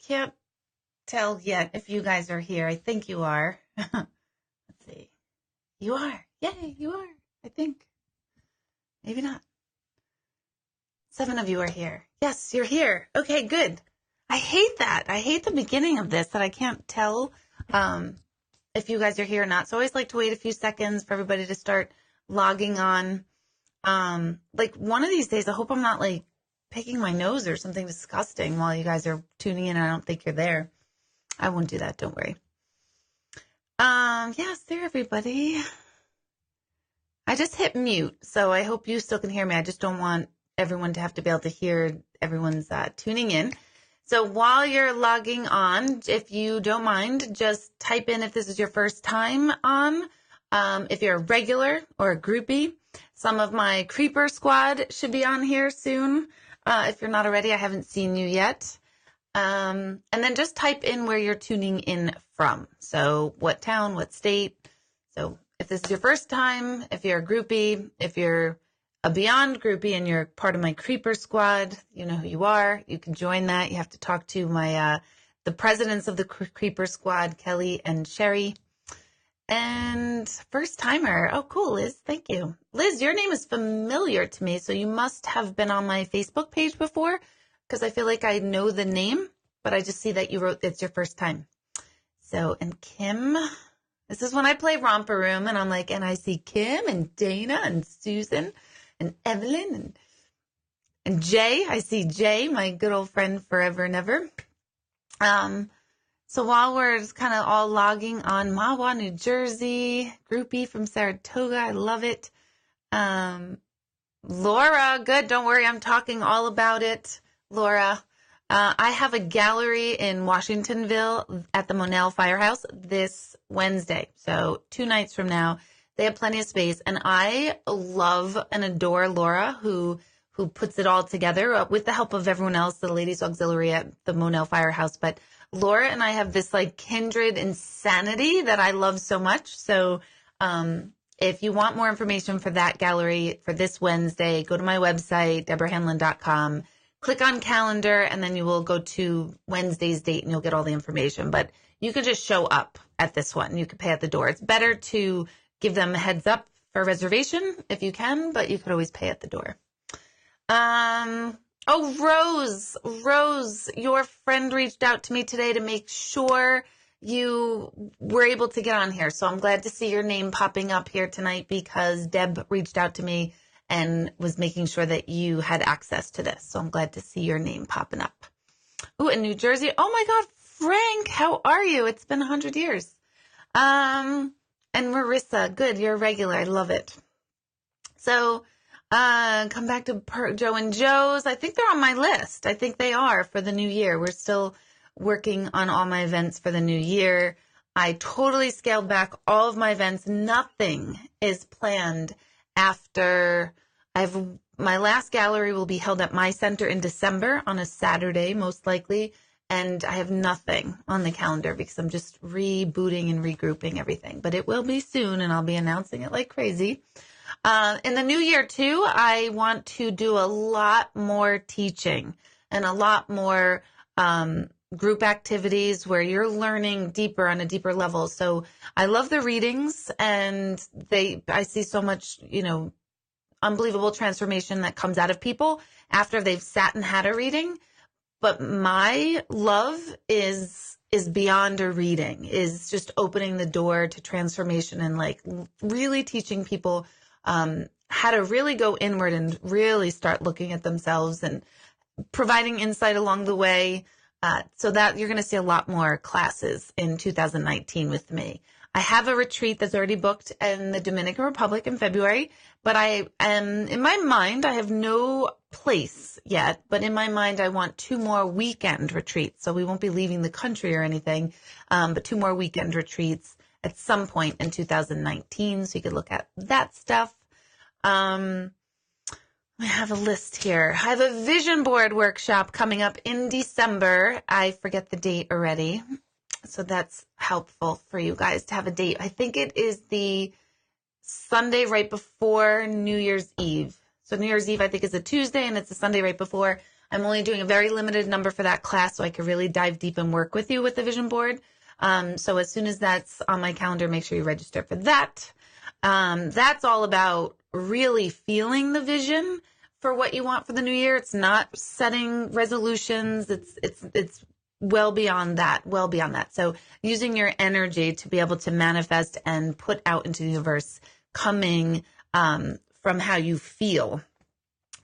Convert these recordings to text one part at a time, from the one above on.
can't tell yet if you guys are here. I think you are. Let's see. You are. Yay, you are. I think. Maybe not. 7 of you are here. Yes, you're here. Okay, good. I hate that. I hate the beginning of this that I can't tell if you guys are here or not. So I always like to wait a few seconds for everybody to start logging on. Like one of these days, I hope I'm not like picking my nose or something disgusting while you guys are tuning in. I don't think you're there. I won't do that. Don't worry. Yes, there, everybody. I just hit mute, so I hope you still can hear me. I just don't want everyone to have to be able to hear everyone's tuning in. So while you're logging on, if you don't mind, just type in if this is your first time on, if you're a regular or a groupie. Some of my creeper squad should be on here soon. If you're not already, I haven't seen you yet. And then just type in where you're tuning in from. So what town, what state. So if this is your first time, if you're a groupie, if you're a beyond groupie and you're part of my creeper squad, you know who you are. You can join that. You have to talk to my the presidents of the creeper squad, Kelly and Sherry. And first timer. Oh, cool, Liz. Thank you. Liz, your name is familiar to me, so you must have been on my Facebook page before because I feel like I know the name, but I just see that you wrote it's your first time. So, and Kim, this is when I play Romper Room, and I'm like, and I see Kim and Dana and Susan and Evelyn and Jay. I see Jay, my good old friend forever and ever. So while we're just kind of all logging on, Mahwah, New Jersey, groupie from Saratoga, I love it. Laura, good, don't worry, I'm talking all about it. Laura, I have a gallery in Washingtonville at the Monell Firehouse this Wednesday. So 2 nights from now, they have plenty of space. And I love and adore Laura, who puts it all together with the help of everyone else, the Ladies Auxiliary at the Monell Firehouse. But Laura and I have this like kindred insanity that I love so much. So if you want more information for that gallery for this Wednesday, go to my website, deborahhanlon.com, click on calendar, and then you will go to Wednesday's date and you'll get all the information. But you can just show up at this one. You can pay at the door. It's better to give them a heads up for reservation if you can, but you could always pay at the door. Oh, Rose, your friend reached out to me today to make sure you were able to get on here. So I'm glad to see your name popping up here tonight because Deb reached out to me and was making sure that you had access to this. So I'm glad to see your name popping up. Ooh, in New Jersey. Oh my God, Frank, how are you? It's been 100 years. And Marissa, good, you're a regular. I love it. So come back to Joe and Joe's. I think they're on my list. I think they are for the new year. We're still working on all my events for the new year. I totally scaled back all of my events. Nothing is planned after my last gallery will be held at my center in December on a Saturday, most likely. And I have nothing on the calendar because I'm just rebooting and regrouping everything. But it will be soon, and I'll be announcing it like crazy. In the new year, too, I want to do a lot more teaching and a lot more group activities where you're learning deeper on a deeper level. So I love the readings, and I see so much, unbelievable transformation that comes out of people after they've sat and had a reading. But my love is beyond a reading, is just opening the door to transformation and like really teaching people how to really go inward and really start looking at themselves and providing insight along the way. So that you're going to see a lot more classes in 2019 with me. I have a retreat that's already booked in the Dominican Republic in February, but in my mind, I have no place yet, but in my mind, I want 2 more weekend retreats. So we won't be leaving the country or anything, but 2 more weekend retreats at some point in 2019. So you could look at that stuff. I have a list here. I have a vision board workshop coming up in December. I forget the date already. So that's helpful for you guys to have a date. I think it is the Sunday right before New Year's Eve. So New Year's Eve, I think, is a Tuesday, and it's a Sunday right before. I'm only doing a very limited number for that class so I can really dive deep and work with you with the vision board. So as soon as that's on my calendar, make sure you register for that. That's all about really feeling the vision for what you want for the new year. It's not setting resolutions. It's well beyond that, well beyond that. So using your energy to be able to manifest and put out into the universe coming from how you feel.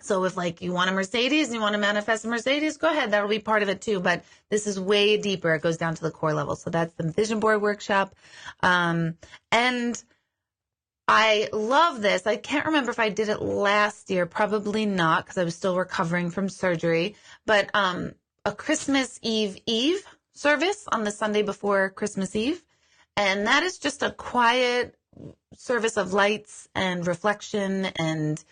So if like you want a Mercedes and you want to manifest a Mercedes, go ahead. That'll be part of it too. But this is way deeper. It goes down to the core level. So that's the vision board workshop. And I love this. I can't remember if I did it last year. Probably not, because I was still recovering from surgery. But a Christmas Eve service on the Sunday before Christmas Eve. And that is just a quiet service of lights and reflection and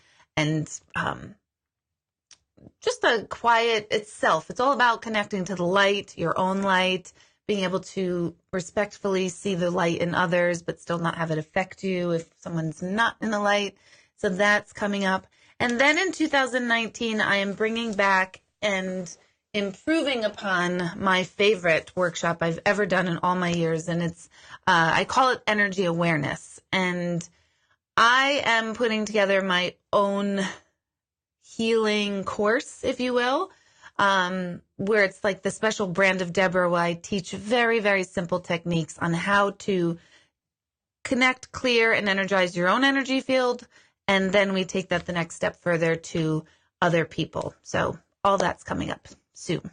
just a quiet itself. It's all about connecting to the light, your own light, being able to respectfully see the light in others, but still not have it affect you if someone's not in the light. So that's coming up. And then in 2019, I am bringing back and improving upon my favorite workshop I've ever done in all my years. And it's, I call it energy awareness. And I am putting together my own healing course, if you will, where it's like the special brand of Deborah, where I teach very, very simple techniques on how to connect, clear, and energize your own energy field. And then we take that the next step further to other people. So all that's coming up soon.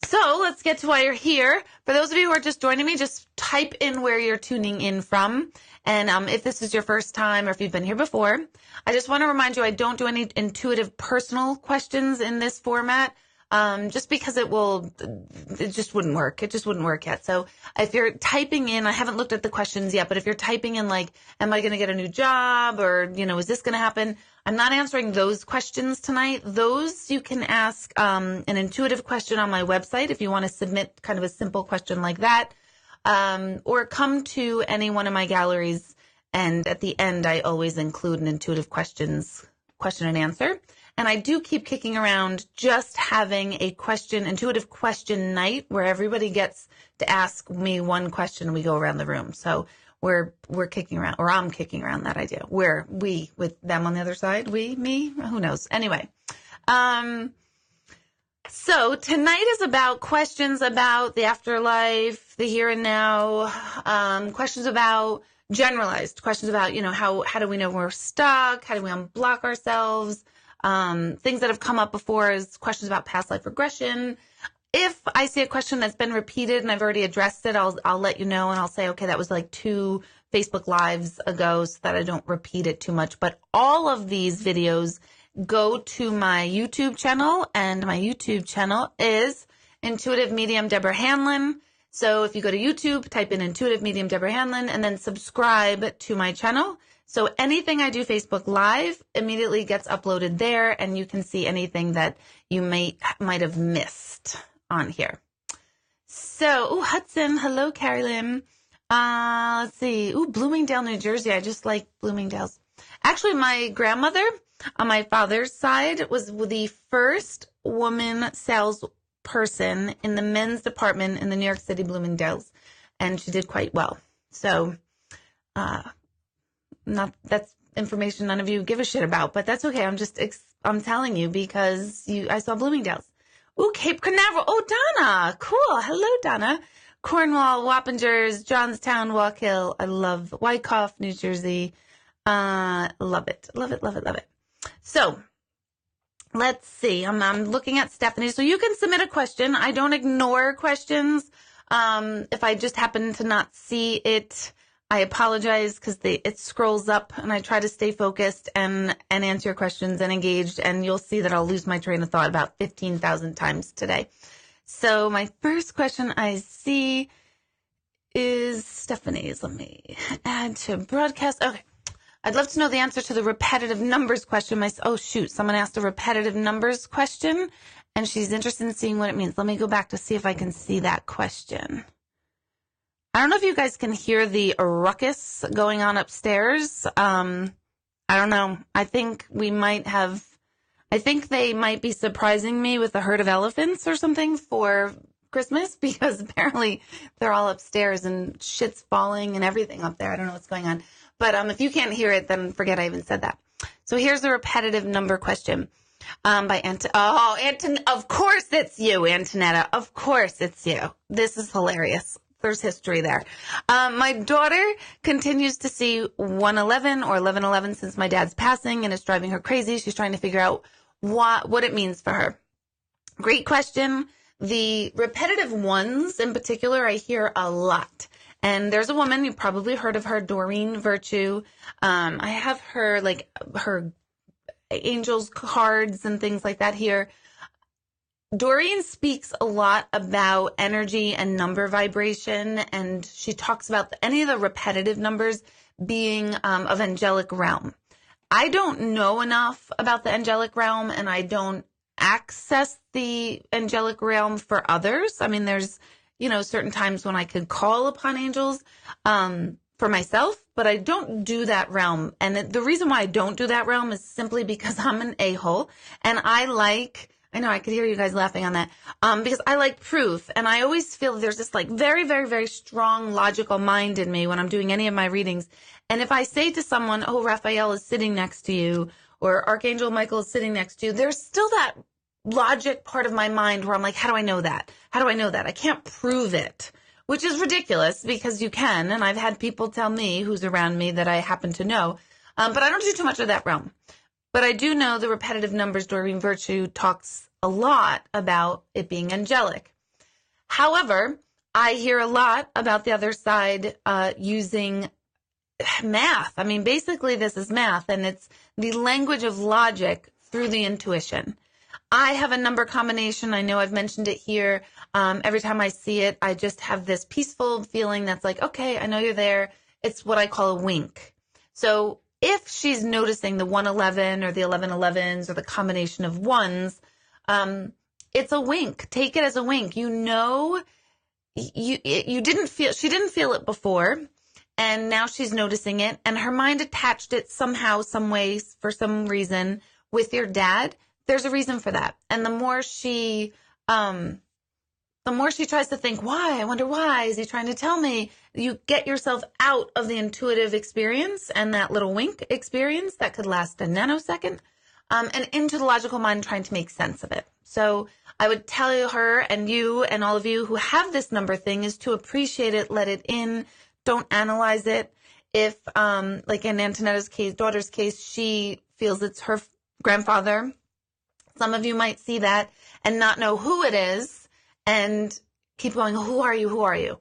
So let's get to why you're here. For those of you who are just joining me, just type in where you're tuning in from. And if this is your first time or if you've been here before, I just want to remind you I don't do any intuitive personal questions in this format. Just because it just wouldn't work. It just wouldn't work yet. So if you're typing in, I haven't looked at the questions yet, but if you're typing in like, am I going to get a new job? Or, is this going to happen? I'm not answering those questions tonight. Those you can ask, an intuitive question on my website if you want to submit kind of a simple question like that. Or come to any one of my galleries. And at the end, I always include an intuitive question and answer. And I do keep kicking around just having a intuitive question night where everybody gets to ask me one question and we go around the room. So we're kicking around, or I'm kicking around that idea. We with them on the other side, me, who knows? Anyway. So tonight is about questions about the afterlife, the here and now, questions about generalized questions about, how do we know we're stuck? How do we unblock ourselves? Things that have come up before is questions about past life regression. If I see a question that's been repeated and I've already addressed it, I'll let you know and I'll say, okay, that was like 2 Facebook Lives ago so that I don't repeat it too much. But all of these videos go to my YouTube channel, and my YouTube channel is Intuitive Medium Deborah Hanlon. So if you go to YouTube, type in Intuitive Medium Deborah Hanlon and then subscribe to my channel. So anything I do Facebook Live immediately gets uploaded there, and you can see anything that you might have missed on here. So, Hudson, hello, Carrie Lynn. Let's see. Bloomingdale, New Jersey. I just like Bloomingdale's. Actually, my grandmother on my father's side was the first woman salesperson in the men's department in the New York City Bloomingdale's, and she did quite well. So, that's information none of you give a shit about, but that's okay. I'm telling you because I saw Bloomingdale's. Cape Canaveral. Donna. Cool. Hello, Donna. Cornwall, Wappingers, Johnstown, Walk Hill. I love Wyckoff, New Jersey. Love it. Love it, love it, love it. So let's see. I'm looking at Stephanie. So you can submit a question. I don't ignore questions. If I just happen to not see it, I apologize because it scrolls up and I try to stay focused and answer your questions and engaged, and you'll see that I'll lose my train of thought about 15,000 times today. So my first question I see is Stephanie's. Let me add to broadcast. Okay. I'd love to know the answer to the repetitive numbers question. Someone asked a repetitive numbers question and she's interested in seeing what it means. Let me go back to see if I can see that question. I don't know if you guys can hear the ruckus going on upstairs. I don't know. I think I think they might be surprising me with a herd of elephants or something for Christmas, because apparently they're all upstairs and shit's falling and everything up there. I don't know what's going on. But if you can't hear it, then forget I even said that. So here's a repetitive number question by of course it's you, Antonetta. Of course it's you. This is hilarious. There's history there. My daughter continues to see 111 or 1111 since my dad's passing, and it's driving her crazy. She's trying to figure out what it means for her. Great question. The repetitive ones in particular, I hear a lot. And there's a woman, you've probably heard of her, Doreen Virtue. I have her, like, her angels cards and things like that here. Doreen speaks a lot about energy and number vibration, and she talks about any of the repetitive numbers being of angelic realm. I don't know enough about the angelic realm, and I don't access the angelic realm for others. I mean, there's, certain times when I could call upon angels for myself, but I don't do that realm. And the reason why I don't do that realm is simply because I'm an a-hole, and I know I could hear you guys laughing on that, because I like proof, and I always feel there's this like very, very, very strong logical mind in me when I'm doing any of my readings. And if I say to someone, oh, Raphael is sitting next to you, or Archangel Michael is sitting next to you, there's still that logic part of my mind where I'm like, how do I know that? How do I know that? I can't prove it, which is ridiculous because you can. And I've had people tell me who's around me that I happen to know, but I don't do too much of that realm. But I do know the repetitive numbers. Doreen Virtue talks a lot about it being angelic. However, I hear a lot about the other side using math. I mean, basically this is math, and it's the language of logic through the intuition. I have a number combination. I know I've mentioned it here. Every time I see it, I just have this peaceful feeling that's like, okay, I know you're there. It's what I call a wink. So if she's noticing the 111 or the 1111s or the combination of ones, it's a wink. Take it as a wink. She didn't feel it before, and now she's noticing it, and her mind attached it somehow, some way, for some reason with your dad. There's a reason for that. And the more she tries to think, why? I wonder why. Is he trying to tell me? You get yourself out of the intuitive experience and that little wink experience that could last a nanosecond, and into the logical mind trying to make sense of it. So I would tell her, and you and all of you who have this number thing, is to appreciate it, let it in, don't analyze it. If, like in Antonetta's case, daughter's case, she feels it's her grandfather. Some of you might see that and not know who it is and keep going, who are you? Who are you?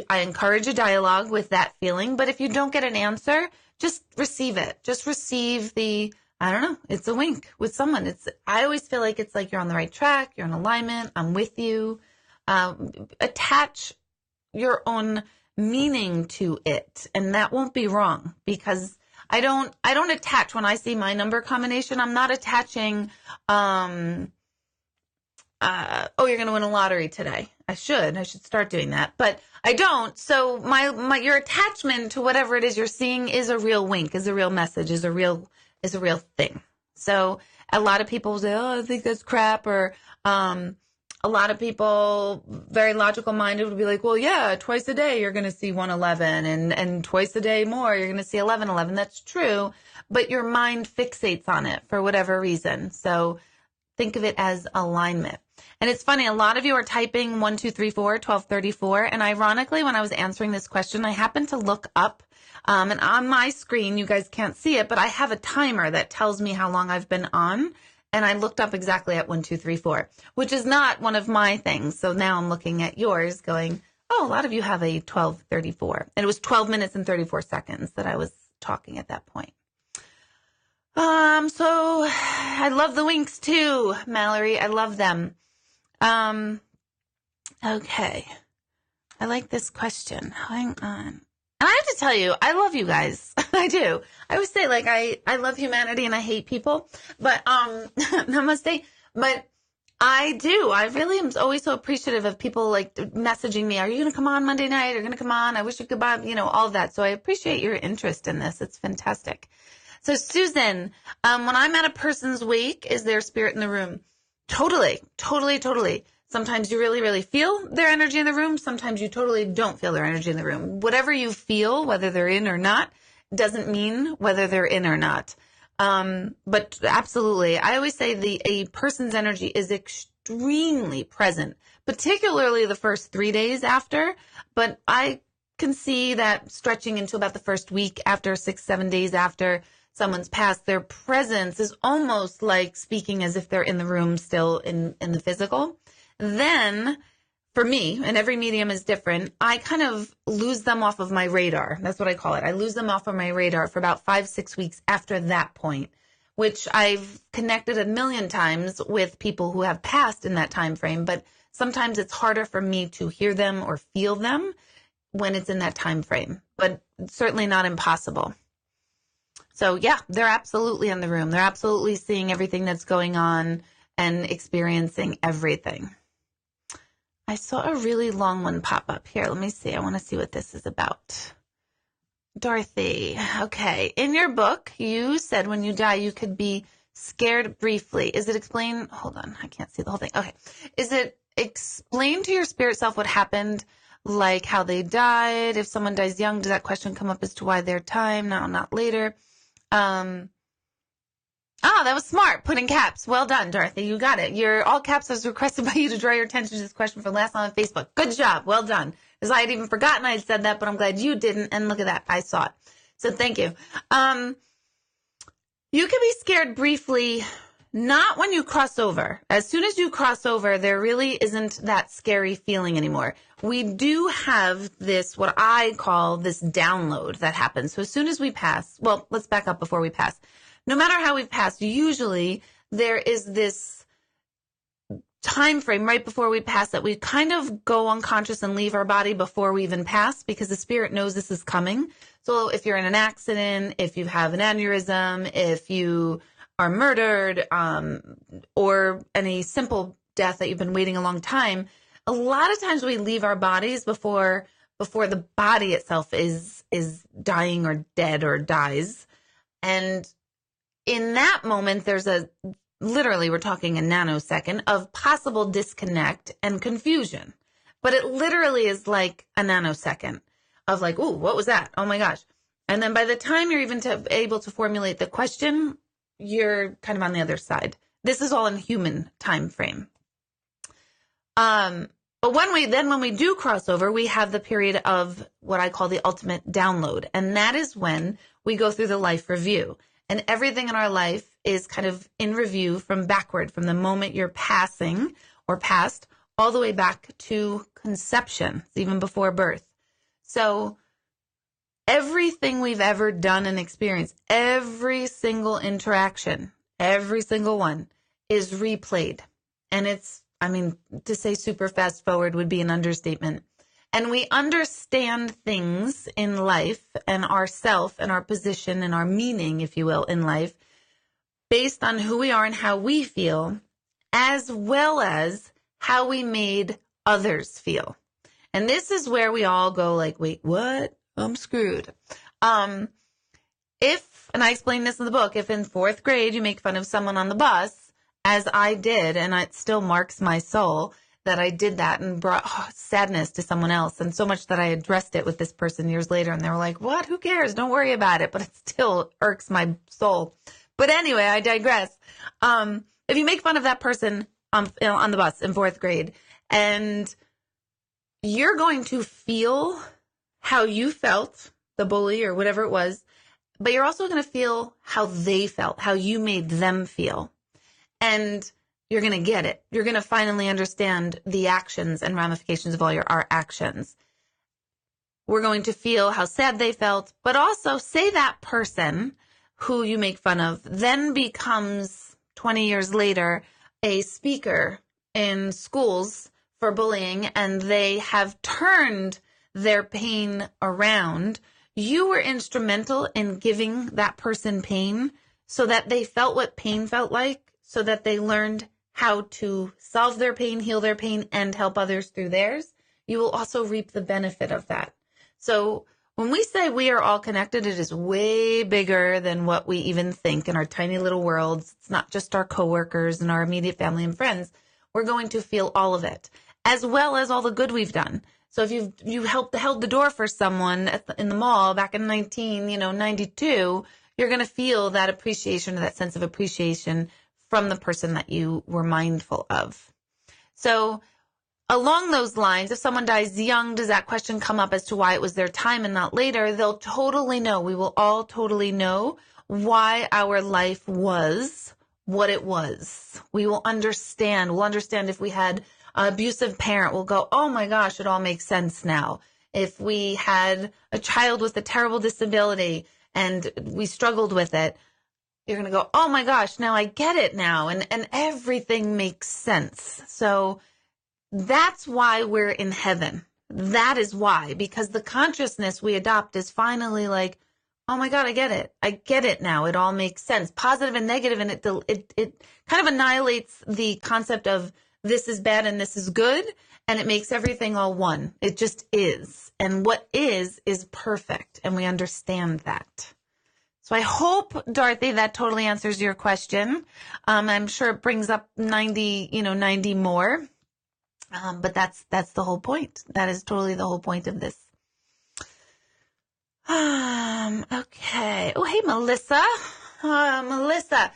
I encourage a dialogue with that feeling, but if you don't get an answer, just receive it. Just receive it's a wink with someone. I always feel like it's like you're on the right track, you're in alignment, I'm with you. Attach your own meaning to it, and that won't be wrong, because I don't attach when I see my number combination. I'm not attaching, you're going to win a lottery today. I should start doing that, but I don't. So your attachment to whatever it is you're seeing is a real wink, is a real message, is a real thing. So a lot of people say, oh, I think that's crap. Or, a lot of people, very logical minded, would be like, well, yeah, twice a day you're going to see 111, and twice a day more you're going to see 1111. That's true, but your mind fixates on it for whatever reason. So think of it as alignment. And it's funny, a lot of you are typing 1234, 1234. And ironically, when I was answering this question, I happened to look up, and on my screen, you guys can't see it, but I have a timer that tells me how long I've been on. And I looked up exactly at 1234, which is not one of my things. So now I'm looking at yours going, oh, a lot of you have a 1234. And it was 12 minutes and 34 seconds that I was talking at that point. So I love the winks too, Mallory. I love them. Okay. I like this question. Hang on. And I have to tell you, I love you guys. I do. I always say, like, I love humanity and I hate people, but, namaste. But I do. I really am always so appreciative of people like messaging me. Are you going to come on Monday night? Are you going to come on? I wish you could buy, all of that. So I appreciate your interest in this. It's fantastic. So Susan, when I'm at a person's wake, is their spirit in the room? Totally, totally, totally. Sometimes you really, really feel their energy in the room. Sometimes you totally don't feel their energy in the room. Whatever you feel, whether they're in or not, doesn't mean whether they're in or not. But absolutely, I always say a person's energy is extremely present, particularly the first 3 days after. But I can see that stretching into about the first week after, 6, 7 days after someone's passed, their presence is almost like speaking as if they're in the room still in the physical. Then for me, and every medium is different, I kind of lose them off of my radar. That's what I call it. I lose them off of my radar for about 5, 6 weeks after that point, which I've connected a million times with people who have passed in that time frame. But sometimes it's harder for me to hear them or feel them when it's in that time frame, but certainly not impossible. So yeah, they're absolutely in the room. They're absolutely seeing everything that's going on and experiencing everything. I saw a really long one pop up here. Let me see. I want to see what this is about. Dorothy. Okay. In your book, you said when you die, you could be scared briefly. Is it explain? Hold on. I can't see the whole thing. Okay. Is it explain to your spirit self what happened, like how they died? If someone dies young, does that question come up as to why their time? No, not later. That was smart. Put in caps. Well done, Dorothy. You got it. Your all caps was requested by you to draw your attention to this question from last time on Facebook. Good job. Well done. Because I had even forgotten I had said that, but I'm glad you didn't. And look at that. I saw it. So thank you. You can be scared briefly, not when you cross over. As soon as you cross over, there really isn't that scary feeling anymore. We do have this, what I call this download that happens. So as soon as we pass, well, let's back up before we pass. No matter how we've passed, usually there is this time frame right before we pass that we kind of go unconscious and leave our body before we even pass, because the spirit knows this is coming. So if you're in an accident, if you have an aneurysm, if you are murdered, or any simple death that you've been waiting a long time, a lot of times we leave our bodies before the body itself is dying or dead or dies. And in that moment, there's literally, we're talking a nanosecond of possible disconnect and confusion. But it literally is like a nanosecond of like, ooh, what was that? Oh my gosh. And then by the time you're even able to formulate the question, you're kind of on the other side. This is all in human time frame. But when we do cross over, we have the period of what I call the ultimate download. And that is when we go through the life review. And everything in our life is kind of in review from backward, from the moment you're passing or passed all the way back to conception, even before birth. So everything we've ever done and experienced, every single interaction, every single one is replayed. And to say super fast forward would be an understatement. And we understand things in life and ourself and our position and our meaning, if you will, in life based on who we are and how we feel, as well as how we made others feel. And this is where we all go like, wait, what? I'm screwed. And I explain this in the book, if in 4th grade you make fun of someone on the bus, as I did, and it still marks my soul, that I did that and brought sadness to someone else. And so much that I addressed it with this person years later. And they were like, what? Who cares? Don't worry about it. But it still irks my soul. But anyway, I digress. If you make fun of that person on the bus in 4th grade, and you're going to feel how you felt, the bully or whatever it was, but you're also going to feel how they felt, how you made them feel. And you're going to get it. You're going to finally understand the actions and ramifications of all our actions. We're going to feel how sad they felt, but also say that person who you make fun of then becomes 20 years later a speaker in schools for bullying, and they have turned their pain around. You were instrumental in giving that person pain so that they felt what pain felt like, so that they learned how to solve their pain, heal their pain, and help others through theirs. You will also reap the benefit of that. So When we say we are all connected, it is way bigger than what we even think in our tiny little worlds. It's not just our coworkers and our immediate family and friends. We're going to feel all of it, as well as all the good we've done. So if you held the door for someone in the mall back in 1992, you're going to feel that appreciation, or that sense of appreciation from the person that you were mindful of. So along those lines, if someone dies young, does that question come up as to why it was their time and not later? They'll totally know. We will all totally know why our life was what it was. We will understand. We'll understand if we had an abusive parent. We'll go, oh my gosh, it all makes sense now. If we had a child with a terrible disability and we struggled with it, you're going to go, oh my gosh, now I get it now. And everything makes sense. So that's why we're in heaven. That is why, because the consciousness we adopt is finally like, oh my God, I get it. I get it now. It all makes sense. Positive and negative, and it kind of annihilates the concept of this is bad and this is good, and it makes everything all one. It just is. And what is perfect, and we understand that. So I hope, Dorothy, that totally answers your question. I'm sure it brings up 90 more. But that's the whole point. That is totally the whole point of this. Okay. Oh, hey, Melissa. Melissa,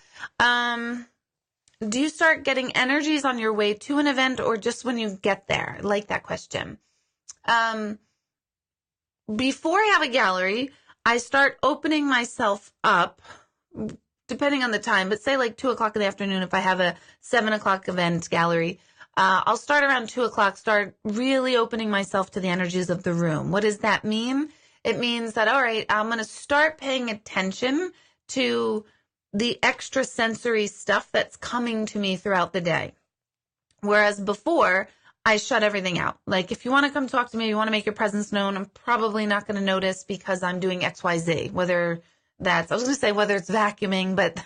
do you start getting energies on your way to an event or just when you get there? I like that question. Before I have a gallery, I start opening myself up, depending on the time, but say like 2 o'clock in the afternoon, if I have a 7 o'clock event gallery, I'll start around 2 o'clock, start really opening myself to the energies of the room. What does that mean? It means that, all right, I'm going to start paying attention to the extrasensory stuff that's coming to me throughout the day. Whereas before, I shut everything out. Like, if you want to come talk to me, you want to make your presence known, I'm probably not going to notice because I'm doing XYZ, whether I was going to say whether it's vacuuming, but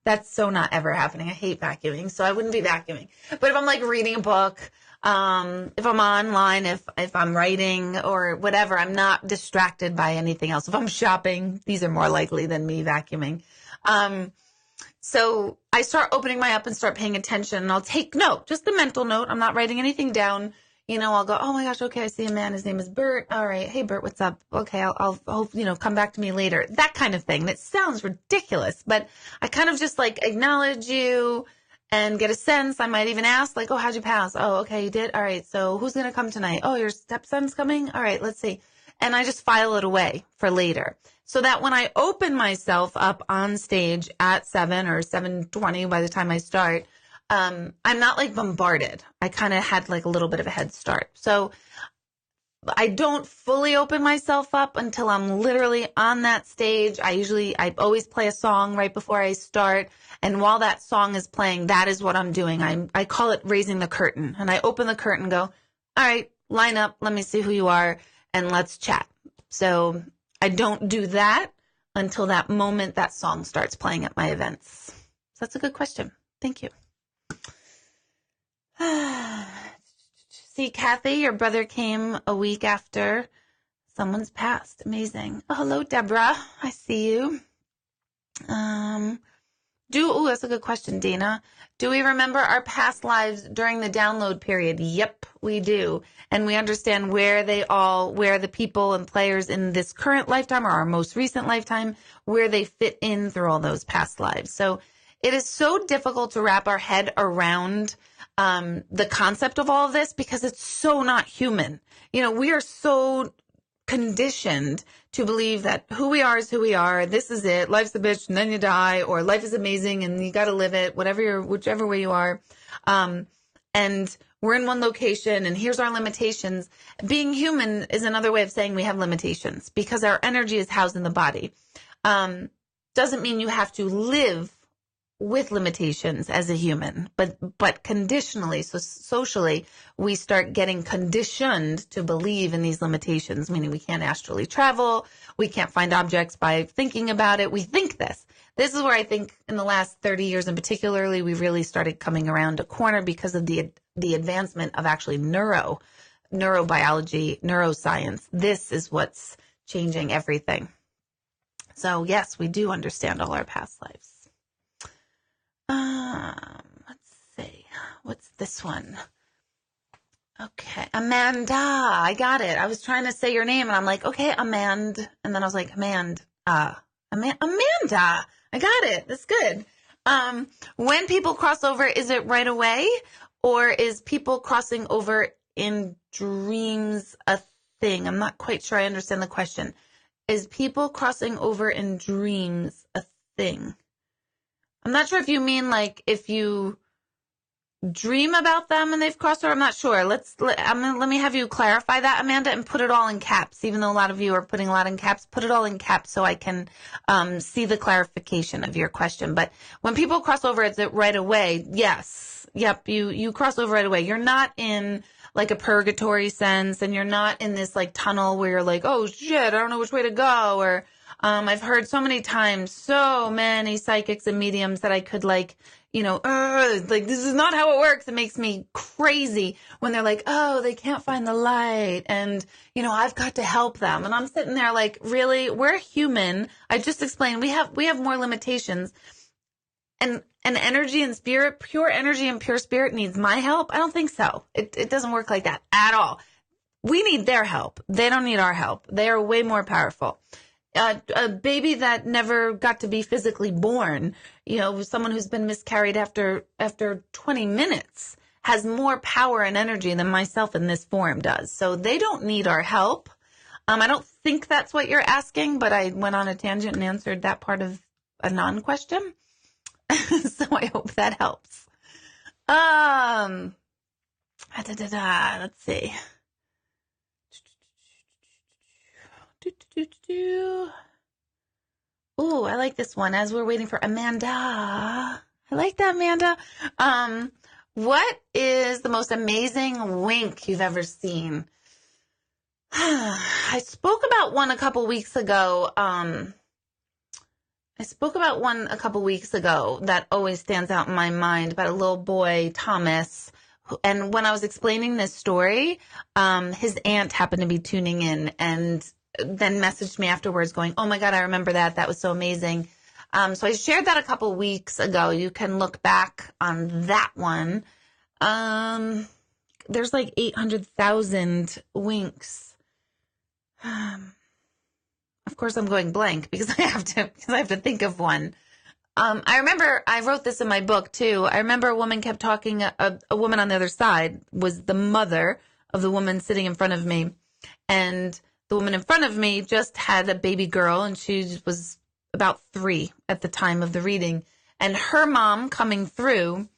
that's so not ever happening. I hate vacuuming, so I wouldn't be vacuuming. But if I'm like reading a book, if I'm online, if I'm writing or whatever, I'm not distracted by anything else. If I'm shopping, these are more likely than me vacuuming. So I start opening my up and start paying attention, and I'll take note, just a mental note. I'm not writing anything down. I'll go, oh my gosh, okay, I see a man. His name is Bert. All right. Hey, Bert, what's up? Okay, I'll come back to me later. That kind of thing. That sounds ridiculous, but I kind of just like acknowledge you and get a sense. I might even ask like, oh, how'd you pass? Oh, okay, you did. All right. So who's going to come tonight? Oh, your stepson's coming. All right, let's see. And I just file it away for later so that when I open myself up on stage at 7 or 7:20 by the time I start, I'm not like bombarded. I kind of had like a little bit of a head start. So I don't fully open myself up until I'm literally on that stage. I always play a song right before I start. And while that song is playing, that is what I'm doing. I call it raising the curtain, and I open the curtain and go, all right, line up. Let me see who you are and let's chat. So I don't do that until that moment that song starts playing at my events. So that's a good question. Thank you. See, Kathy, your brother came a week after someone's passed. Amazing. Oh, hello, Deborah. I see you. That's a good question, Dana. Do we remember our past lives during the download period? Yep, we do. And we understand where the people and players in this current lifetime or our most recent lifetime, where they fit in through all those past lives. So it is so difficult to wrap our head around the concept of all of this because it's so not human. We are so conditioned to believe that who we are is who we are. This is it. Life's a bitch and then you die, or life is amazing and you got to live it, whichever way you are. And we're in one location and here's our limitations. Being human is another way of saying we have limitations because our energy is housed in the body. Doesn't mean you have to live with limitations as a human, but conditionally, so socially, we start getting conditioned to believe in these limitations, meaning we can't astrally travel, we can't find objects by thinking about it. We think this. This is where I think in the last 30 years in particularly, we really started coming around a corner because of the advancement of actually neurobiology, neuroscience. This is what's changing everything. So yes, we do understand all our past lives. Let's see. What's this one? Okay. Amanda. I got it. I was trying to say your name and I'm like, okay, Amanda. And then I was like, Amanda. Amanda. I got it. That's good. When people cross over, is it right away? Or is people crossing over in dreams a thing? I'm not quite sure I understand the question. Is people crossing over in dreams a thing? I'm not sure if you mean like if you dream about them and they've crossed over. I'm not sure. Let me have you clarify that, Amanda, and put it all in caps. Even though a lot of you are putting a lot in caps, put it all in caps so I can see the clarification of your question. But when people cross over, is it right away? Yes. Yep. You cross over right away. You're not in like a purgatory sense, and you're not in this like tunnel where you're like, oh shit, I don't know which way to go. Or I've heard so many times, so many psychics and mediums that I could like, like this is not how it works. It makes me crazy when they're like, oh, they can't find the light and, I've got to help them. And I'm sitting there like, really? We're human. I just explained we have more limitations. And energy and spirit, pure energy and pure spirit needs my help? I don't think so. It doesn't work like that at all. We need their help. They don't need our help. They are way more powerful. A baby that never got to be physically born, someone who's been miscarried after 20 minutes has more power and energy than myself in this form does. So they don't need our help. I don't think that's what you're asking, but I went on a tangent and answered that part of a non-question. So I hope that helps. Let's see. Oh, I like this one. As we're waiting for Amanda. I like that, Amanda. What is the most amazing wink you've ever seen? I spoke about one a couple weeks ago. That always stands out in my mind about a little boy, Thomas. And when I was explaining this story, his aunt happened to be tuning in and then messaged me afterwards going, oh my God, I remember that. That was so amazing. So I shared that a couple weeks ago. You can look back on that one. There's like 800,000 winks. Of course I'm going blank because I have to think of one. I remember I wrote this in my book too. I remember a woman kept talking, a woman on the other side was the mother of the woman sitting in front of me. And the woman in front of me just had a baby girl and she was about 3 at the time of the reading. And her mom coming through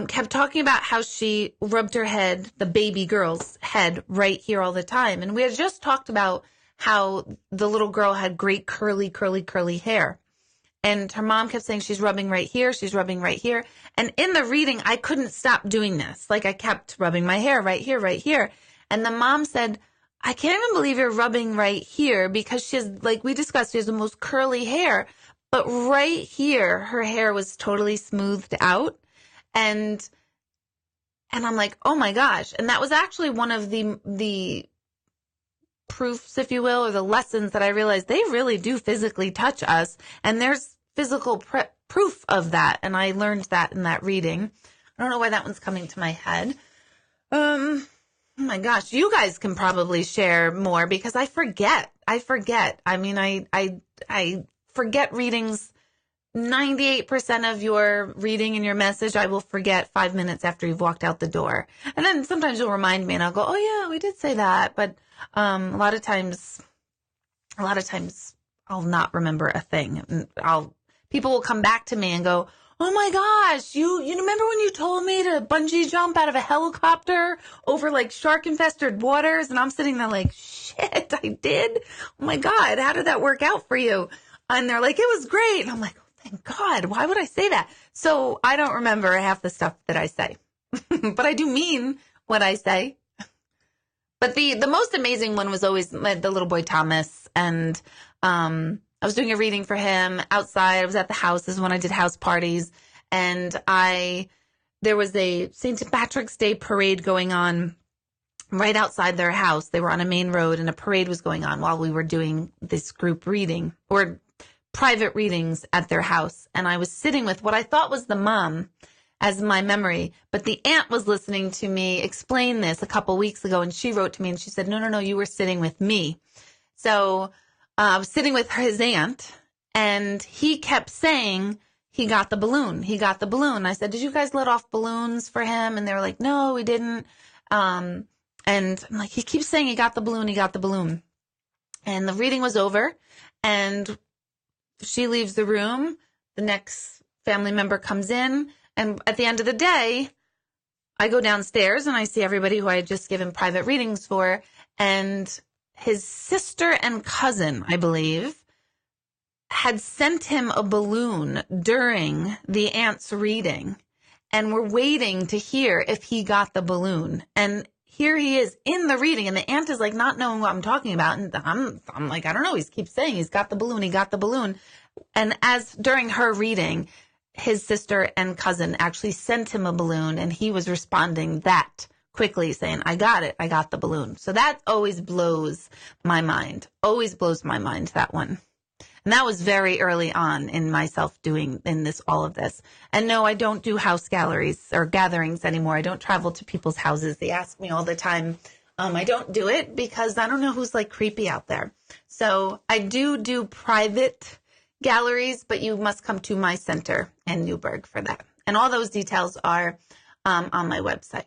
kept talking about how she rubbed her head, the baby girl's head, right here all the time. And we had just talked about how the little girl had great curly, curly, curly hair. And her mom kept saying, she's rubbing right here. She's rubbing right here. And in the reading, I couldn't stop doing this. Like I kept rubbing my hair right here, right here. And the mom said, I can't even believe you're rubbing right here because she has, like we discussed, she has the most curly hair. But right here, her hair was totally smoothed out. And I'm like, oh my gosh. And that was actually one of the proofs, if you will, or the lessons that I realized they really do physically touch us. And there's physical proof of that. And I learned that in that reading. I don't know why that one's coming to my head. Oh my gosh, you guys can probably share more because I forget. I mean, I forget readings. 98% of your reading and your message, I will forget 5 minutes after you've walked out the door. And then sometimes you'll remind me and I'll go, oh yeah, we did say that. But a lot of times I'll not remember a thing. People will come back to me and go, oh my gosh, you remember when you told me to bungee jump out of a helicopter over like shark infested waters? And I'm sitting there like, shit, I did. Oh my God, how did that work out for you? And they're like, it was great. And I'm like, thank God, why would I say that? So I don't remember half the stuff that I say, but I do mean what I say. But the most amazing one was always the little boy Thomas. And I was doing a reading for him outside. I was at the house. This is when I did house parties. And there was a St. Patrick's Day parade going on. right outside their house. They were on a main road and a parade was going on while we were doing this group reading or private readings at their house. And I was sitting with what I thought was the mom as my memory, but the aunt was listening to me explain this a couple weeks ago, and she wrote to me and she said, no, you were sitting with me. So I was sitting with his aunt, and he kept saying he got the balloon. He got the balloon. I said, did you guys let off balloons for him? And they were like, no, we didn't. And I'm like, he keeps saying he got the balloon. He got the balloon. And the reading was over, and she leaves the room. The next family member comes in. And at the end of the day, I go downstairs and I see everybody who I had just given private readings for. And his sister and cousin, I believe, had sent him a balloon during the aunt's reading and were waiting to hear if he got the balloon. And here he is in the reading, and the aunt is like not knowing what I'm talking about. And I'm like, I don't know. He keeps saying he's got the balloon. He got the balloon. And as during her reading, his sister and cousin actually sent him a balloon, and he was responding that quickly saying, I got it. I got the balloon. So that always blows my mind. Always blows my mind, that one. And that was very early on in myself doing all of this. And no, I don't do house galleries or gatherings anymore. I don't travel to people's houses. They ask me all the time. I don't do it because I don't know who's like creepy out there. So I do private galleries, but you must come to my center in Newburgh for that. And all those details are on my website.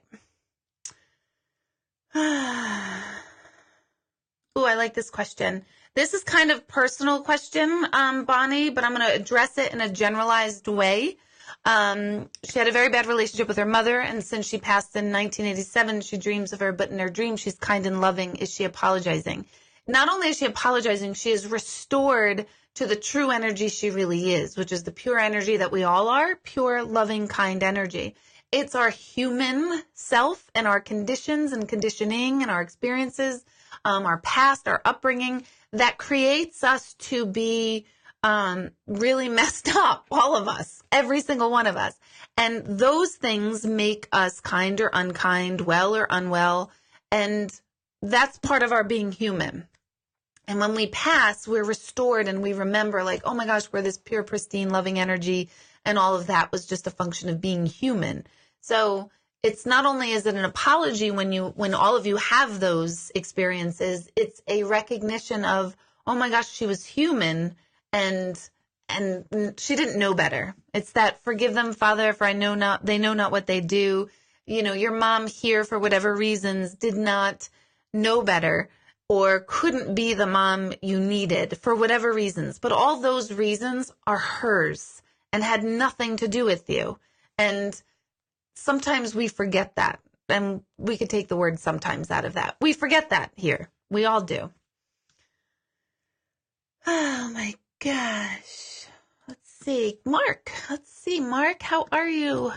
Ooh, I like this question. This is kind of personal question, Bonnie, but I'm going to address it in a generalized way. She had a very bad relationship with her mother, and since she passed in 1987, she dreams of her, but in her dream, she's kind and loving. Is she apologizing? Not only is she apologizing, she is restored to the true energy she really is, which is the pure energy that we all are, pure, loving, kind energy. It's our human self and our conditions and conditioning and our experiences, our past, our upbringing, that creates us to be really messed up, all of us, every single one of us. And those things make us kind or unkind, well or unwell, and that's part of our being human. And when we pass, we're restored and we remember like, oh my gosh, we're this pure, pristine, loving energy, and all of that was just a function of being human. So it's not only is it an apology when all of you have those experiences, it's a recognition of, oh my gosh, she was human and she didn't know better. It's that forgive them, Father, for they know not what they do. You know, your mom here for whatever reasons did not know better or couldn't be the mom you needed for whatever reasons. But all those reasons are hers and had nothing to do with you. And sometimes we forget that, and we could take the word sometimes out of that. We forget that here. We all do. Oh my gosh. Let's see. Mark, how are you?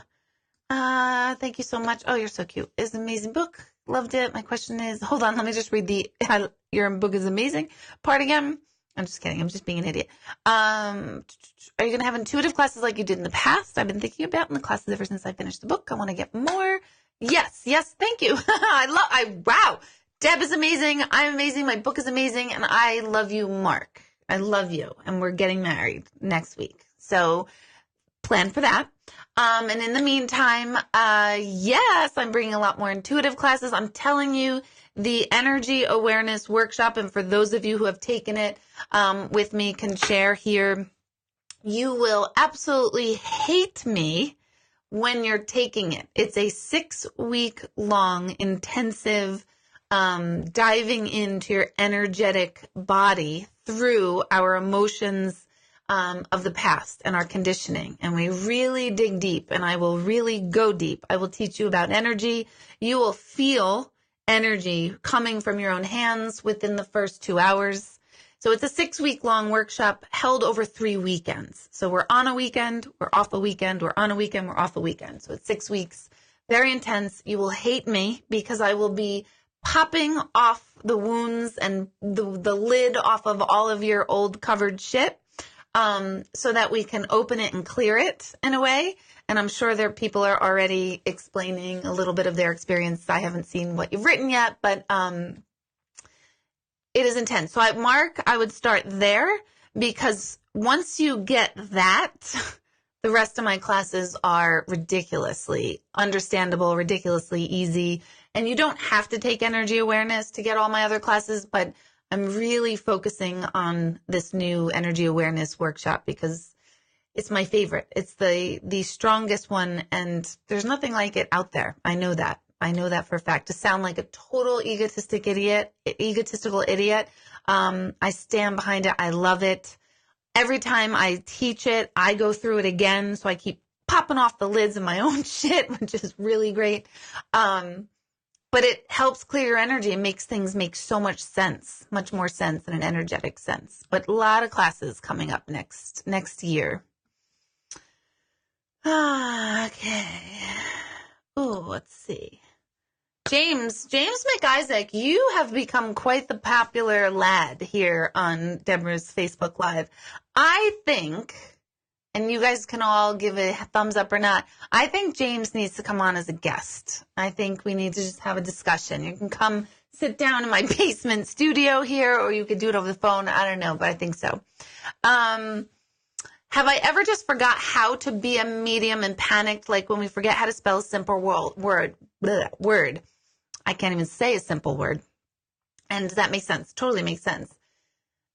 Thank you so much. Oh, you're so cute. It's an amazing book. Loved it. My question is, hold on, let me just read your book is amazing part again. I'm just kidding. I'm just being an idiot. Are you going to have intuitive classes like you did in the past? I've been thinking about in the classes ever since I finished the book. I want to get more. Yes. Thank you. Wow. Deb is amazing. I'm amazing. My book is amazing. And I love you, Mark. I love you. And we're getting married next week. So plan for that. And in the meantime, yes, I'm bringing a lot more intuitive classes. I'm telling you, the energy awareness workshop, and for those of you who have taken it with me can share here, you will absolutely hate me when you're taking it. It's a 6-week long intensive diving into your energetic body through our emotions of the past and our conditioning. And we really dig deep, and I will really go deep. I will teach you about energy. You will feel energy coming from your own hands within the first 2 hours. So it's a 6-week long workshop held over 3 weekends. So we're on a weekend, we're off a weekend, we're on a weekend, we're off a weekend. So it's 6 weeks, very intense. You will hate me because I will be popping off the wounds and the lid off of all of your old covered shit. so that we can open it and clear it in a way. And I'm sure there people are already explaining a little bit of their experience. I haven't seen what you've written yet, but it is intense. So I would start there, because once you get that, the rest of my classes are ridiculously understandable, ridiculously easy. And you don't have to take energy awareness to get all my other classes, but I'm really focusing on this new energy awareness workshop because it's my favorite. It's the strongest one, and there's nothing like it out there. I know that. I know that for a fact. To sound like a total egotistical idiot, I stand behind it. I love it. Every time I teach it, I go through it again, so I keep popping off the lids of my own shit, which is really great. But it helps clear your energy and makes things make so much sense, much more sense in an energetic sense. But a lot of classes coming up next year. Okay. Oh, let's see. James McIsaac, you have become quite the popular lad here on Deborah's Facebook Live. I think, and you guys can all give a thumbs up or not, I think James needs to come on as a guest. I think we need to just have a discussion. You can come sit down in my basement studio here, or you could do it over the phone. I don't know, but I think so. Have I ever just forgot how to be a medium and panicked, like when we forget how to spell a simple word? I can't even say a simple word. And does that make sense? Totally makes sense.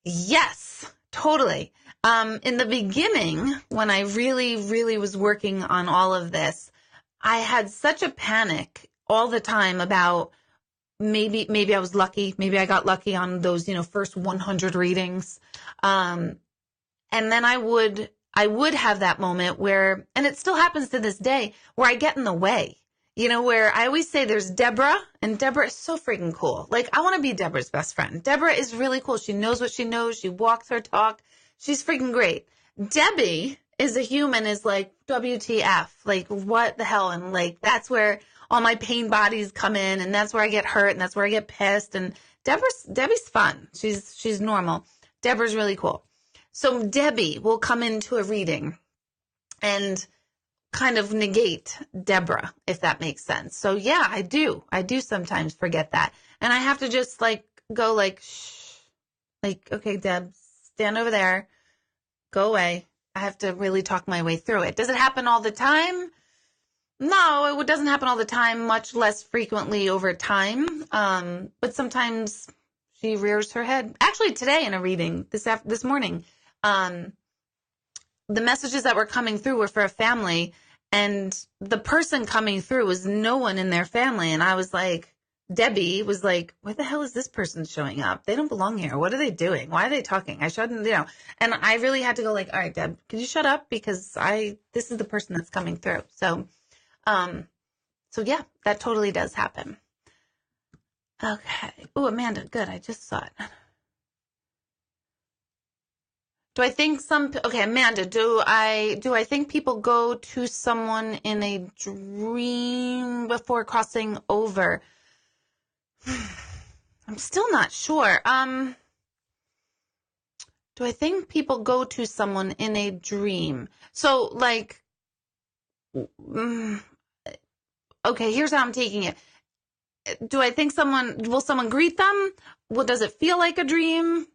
Yes, totally. In the beginning, when I really, really was working on all of this, I had such a panic all the time about maybe I was lucky. Maybe I got lucky on those, first 100 readings. And then I would have that moment where, and it still happens to this day, where I get in the way. Where I always say there's Deborah, and Deborah is so freaking cool. Like, I want to be Deborah's best friend. Deborah is really cool. She knows what she knows. She walks her talk. She's freaking great. Debbie is a human, is like, WTF? Like, what the hell? And like, that's where all my pain bodies come in, and that's where I get hurt, and that's where I get pissed. And Debbie's fun. She's normal. Deborah's really cool. So Debbie will come into a reading and kind of negate Deborah, if that makes sense. So yeah, I do sometimes forget that. And I have to just go shh, okay, Deb, stand over there, go away. I have to really talk my way through it. Does it happen all the time? No, it doesn't happen all the time, much less frequently over time. But sometimes she rears her head. Actually, today in a reading, this morning, the messages that were coming through were for a family, and the person coming through was no one in their family. And I was like, Debbie was like, where the hell is this person showing up? They don't belong here. What are they doing? Why are they talking? I shouldn't, and I really had to go all right, Deb, can you shut up? Because this is the person that's coming through. So yeah, that totally does happen. Okay. Oh, Amanda, good. I just saw it. Do I think Amanda, do I think people go to someone in a dream before crossing over? I'm still not sure. Do I think people go to someone in a dream? So okay, here's how I'm taking it. Do I think will someone greet them? Does it feel like a dream?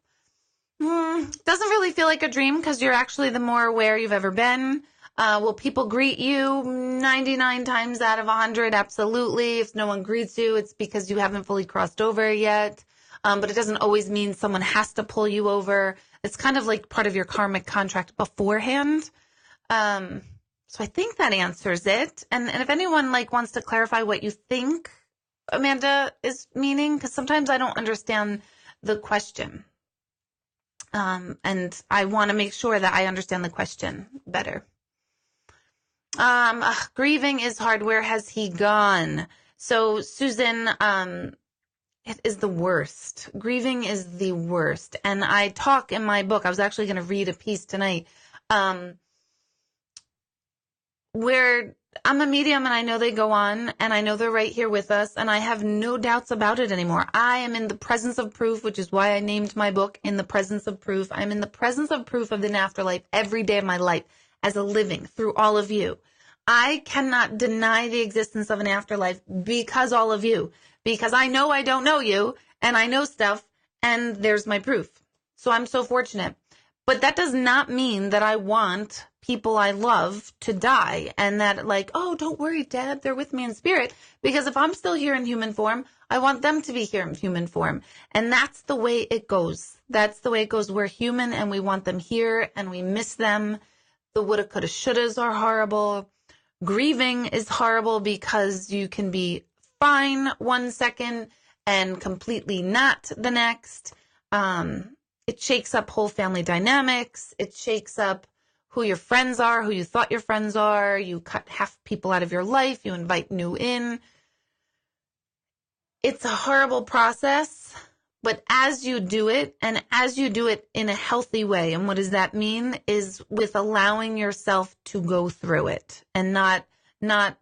Doesn't really feel like a dream, because you're actually the more aware you've ever been. Will people greet you 99 times out of 100? Absolutely. If no one greets you, it's because you haven't fully crossed over yet. But it doesn't always mean someone has to pull you over. It's kind of like part of your karmic contract beforehand. So I think that answers it. And if anyone wants to clarify what you think Amanda is meaning, because sometimes I don't understand the question. And I want to make sure that I understand the question better. Grieving is hard. Where has he gone? So Susan, it is the worst. Grieving is the worst. And I talk in my book, I was actually going to read a piece tonight, where I'm a medium and I know they go on and I know they're right here with us and I have no doubts about it anymore. I am in the presence of proof, which is why I named my book In the Presence of Proof. I'm in the presence of proof of an afterlife every day of my life as a living through all of you. I cannot deny the existence of an afterlife because all of you, because I know I don't know you and I know stuff and there's my proof. So I'm so fortunate. But that does not mean that I want people I love to die and that like, oh, don't worry, Deb, they're with me in spirit. Because if I'm still here in human form, I want them to be here in human form. And that's the way it goes. That's the way it goes. We're human and we want them here and we miss them. The woulda, coulda, shouldas are horrible. Grieving is horrible because you can be fine 1 second and completely not the next. It shakes up whole family dynamics. It shakes up who your friends are, who you thought your friends are. You cut half people out of your life. You invite new in. It's a horrible process, but as you do it, and as you do it in a healthy way, and what does that mean is with allowing yourself to go through it and not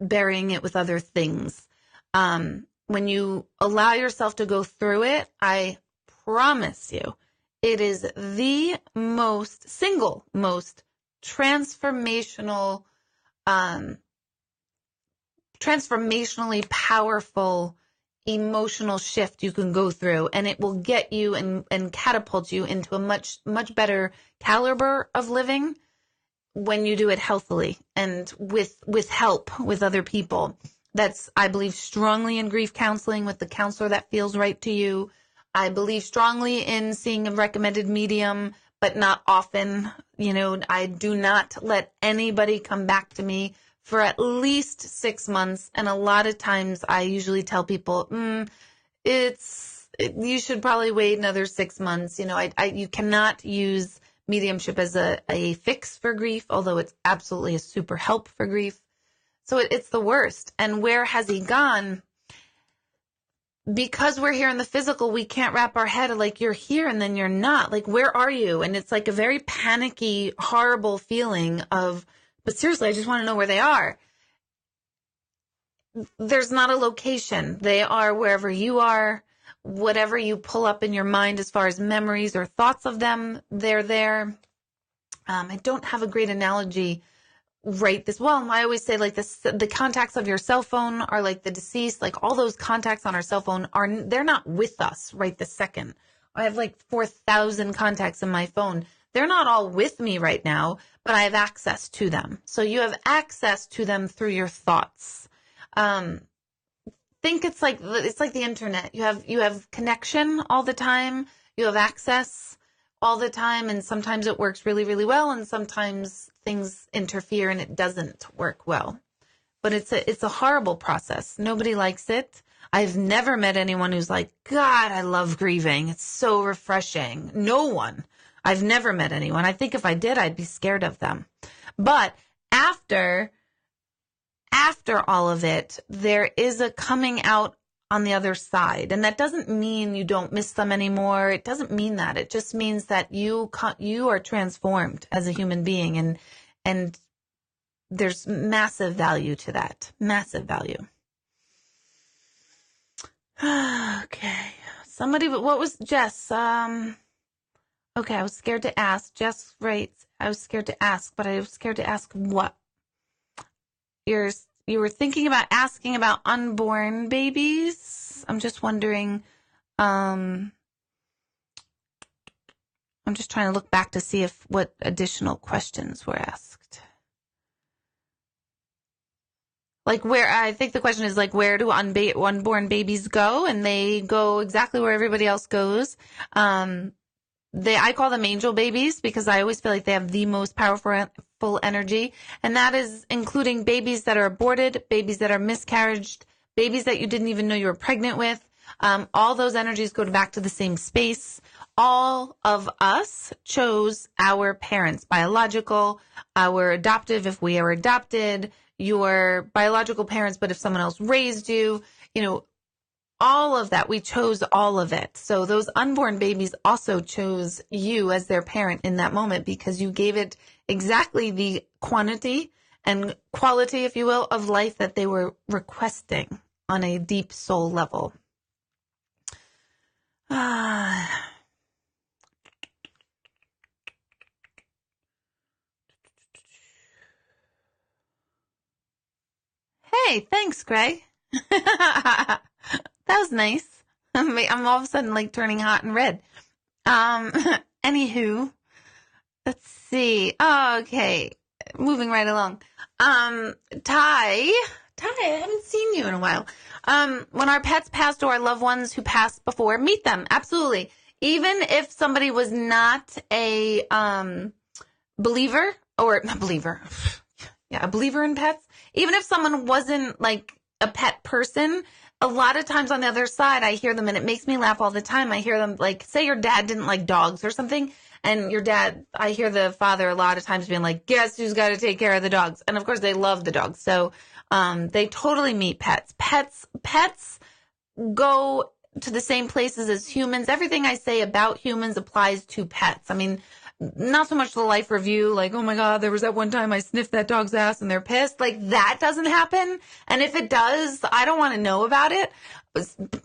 burying it with other things. When you allow yourself to go through it, I promise you, it is the single most transformationally powerful emotional shift you can go through, and it will get you and catapult you into a much better caliber of living when you do it healthily and with help with other people. That's, I believe strongly in grief counseling with the counselor that feels right to you. I believe strongly in seeing a recommended medium, but not often. You know, I do not let anybody come back to me for at least 6 months. And a lot of times I usually tell people, you should probably wait another 6 months. You know, you cannot use mediumship as a fix for grief, although it's absolutely a super help for grief. So it's the worst. And where has he gone? Because we're here in the physical, we can't wrap our head like you're here and then you're not. Like, where are you? And it's like a very panicky, horrible feeling of, but seriously, I just want to know where they are. There's not a location. They are wherever you are, whatever you pull up in your mind as far as memories or thoughts of them, they're there. I don't have a great analogy right this well. I always say like this, the contacts of your cell phone are like the deceased, like all those contacts on our cell phone they're not with us right this second. I have like 4,000 contacts in my phone. They're not all with me right now, but I have access to them. So you have access to them through your thoughts. Think it's like the internet. You have connection all the time. You have access all the time. And sometimes it works really, really well. And sometimes things interfere and it doesn't work well. But it's a horrible process. Nobody likes it. I've never met anyone who's like, God, I love grieving. It's so refreshing. No one. I've never met anyone. I think if I did, I'd be scared of them. But after all of it, there is a coming out on the other side. And that doesn't mean you don't miss them anymore. It doesn't mean that. It just means that you are transformed as a human being. And there's massive value to that. Massive value. Okay. What was Jess? Okay, I was scared to ask. Jess writes, I was scared to ask, but I was scared to ask what? You were thinking about asking about unborn babies. I'm just wondering, I'm just trying to look back to see what additional questions were asked. Like I think the question is like, where do unborn babies go? And they go exactly where everybody else goes. I call them angel babies because I always feel like they have the most powerful energy. And that is including babies that are aborted, babies that are miscarried, babies that you didn't even know you were pregnant with. All those energies go back to the same space. All of us chose our parents, biological, our adoptive, if we are adopted, your biological parents, but if someone else raised you, all of that, we chose all of it. So those unborn babies also chose you as their parent in that moment because you gave it exactly the quantity and quality, if you will, of life that they were requesting on a deep soul level. Hey, thanks, Greg. That was nice. I'm all of a sudden like turning hot and red. Anywho, let's see. Oh, okay. Moving right along. Ty, I haven't seen you in a while. When our pets pass, or our loved ones who passed before, meet them. Absolutely. Even if somebody was not a, believer, or not believer. Yeah, a believer in pets. Even if someone wasn't like a pet person, a lot of times on the other side, I hear them and it makes me laugh all the time. I hear them like, say your dad didn't like dogs or something. And your dad, I hear the father a lot of times being like, guess who's got to take care of the dogs? And of course they love the dogs. So, they totally meet pets. Pets go to the same places as humans. Everything I say about humans applies to pets. I mean, not so much the life review, like, oh my God, there was that one time I sniffed that dog's ass and they're pissed. Like, that doesn't happen. And if it does, I don't want to know about it.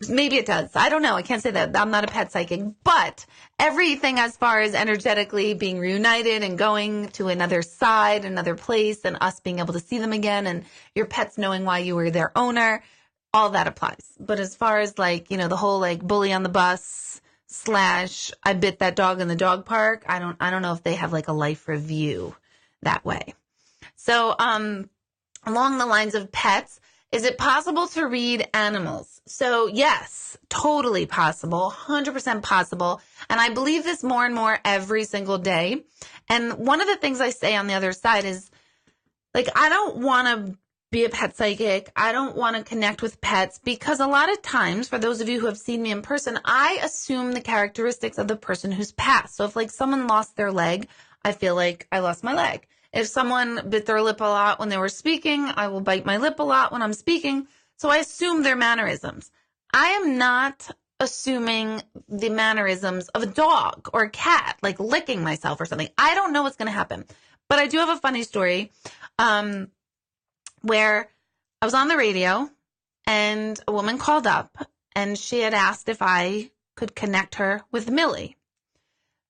Maybe it does. I don't know. I can't say that. I'm not a pet psychic. But everything as far as energetically being reunited and going to another side, another place, and us being able to see them again, and your pets knowing why you were their owner, all that applies. But as far as like, you know, the whole like bully on the bus / I bit that dog in the dog park, I don't know if they have like a life review that way. So, along the lines of pets, is it possible to read animals? So yes, totally possible, 100% possible. And I believe this more and more every single day. And one of the things I say on the other side is, like, I don't want to be a pet psychic. I don't want to connect with pets because a lot of times, for those of you who have seen me in person, I assume the characteristics of the person who's passed. So if like someone lost their leg, I feel like I lost my leg. If someone bit their lip a lot when they were speaking, I will bite my lip a lot when I'm speaking. So I assume their mannerisms. I am not assuming the mannerisms of a dog or a cat, like licking myself or something. I don't know what's going to happen. But I do have a funny story. Where I was on the radio and a woman called up and she had asked if I could connect her with Millie.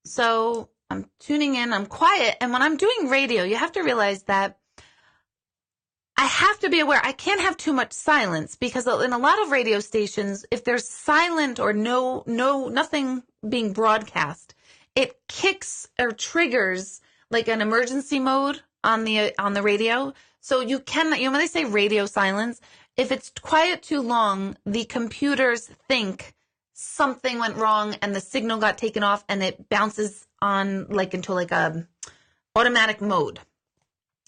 So I'm tuning in, I'm quiet. And when I'm doing radio, you have to realize that I have to be aware. I can't have too much silence because in a lot of radio stations, if there's silent or nothing being broadcast, it kicks or triggers like an emergency mode on the radio. So you cannot, when they say radio silence, if it's quiet too long, the computers think something went wrong and the signal got taken off and it bounces on like into like a automatic mode.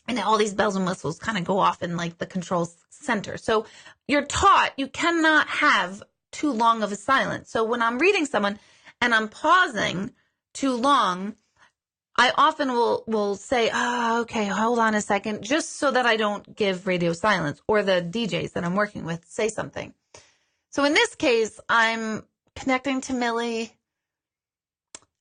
And all these bells and whistles kind of go off in like the control center. So you're taught you cannot have too long of a silence. So when I'm reading someone and I'm pausing too long, I often will say, okay, hold on a second, just so that I don't give radio silence, or the DJs that I'm working with say something. So in this case, I'm connecting to Millie.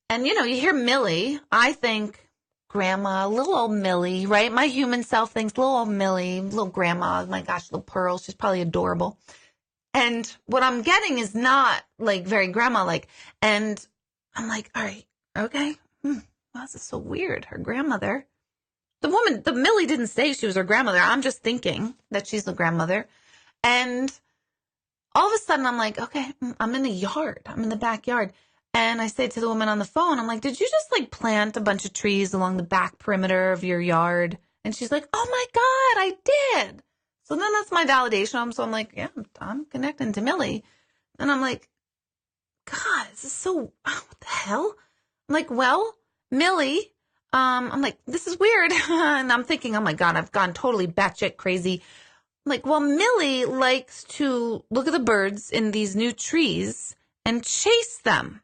And, you hear Millie, I think grandma, little old Millie, right? My human self thinks little old Millie, little grandma, oh my gosh, little Pearl, she's probably adorable. And what I'm getting is not like very grandma-like. And I'm like, all right, okay. Wow, this is so weird. Her grandmother, the Millie didn't say she was her grandmother. I'm just thinking that she's the grandmother. And all of a sudden I'm like, okay, I'm in the yard. I'm in the backyard. And I say to the woman on the phone, I'm like, did you just like plant a bunch of trees along the back perimeter of your yard? And she's like, oh my God, I did. So then that's my validation. So I'm like, yeah, I'm connecting to Millie. And I'm like, God, this is so, what the hell? I'm like, well, Millie, I'm like, this is weird. And I'm thinking, oh my God, I've gone totally batshit crazy. I'm like, well, Millie likes to look at the birds in these new trees and chase them.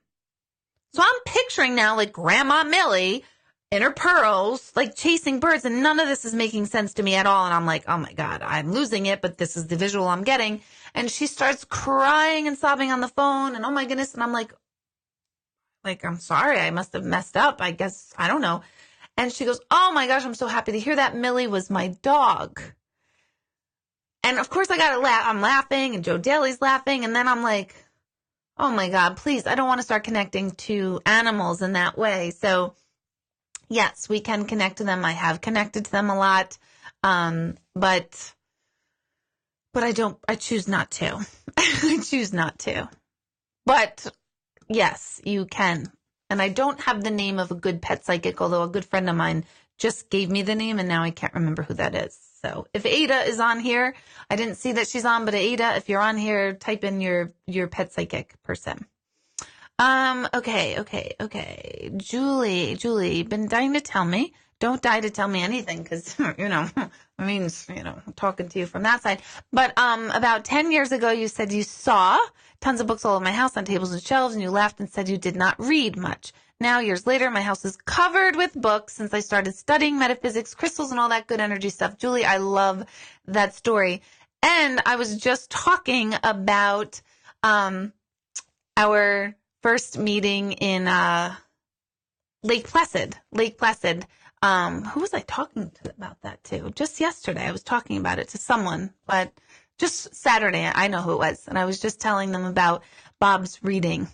So I'm picturing now like Grandma Millie in her pearls, like chasing birds, and none of this is making sense to me at all. And I'm like, oh my God, I'm losing it, but this is the visual I'm getting. And she starts crying and sobbing on the phone, and oh my goodness. And I'm like, I'm sorry, I must have messed up. I guess, I don't know. And she goes, oh my gosh, I'm so happy to hear that. Millie was my dog. And of course I'm laughing and Joe Daly's laughing. And then I'm like, oh my God, please, I don't want to start connecting to animals in that way. So yes, we can connect to them. I have connected to them a lot. But I choose not to. I choose not to. But yes, you can. And I don't have the name of a good pet psychic, although a good friend of mine just gave me the name and now I can't remember who that is. So if Ada is on here, I didn't see that she's on, but Ada, if you're on here, type in your pet psychic person. Okay. Julie, been dying to tell me. Don't die to tell me anything because, I'm talking to you from that side. But about 10 years ago, you said you saw tons of books all over my house on tables and shelves, and you laughed and said you did not read much. Now, years later, my house is covered with books since I started studying metaphysics, crystals, and all that good energy stuff. Julie, I love that story. And I was just talking about our first meeting in Lake Placid. Who was I talking to about that to? Just yesterday, I was talking about it to someone, but just Saturday, I know who it was. And I was just telling them about Bob's reading,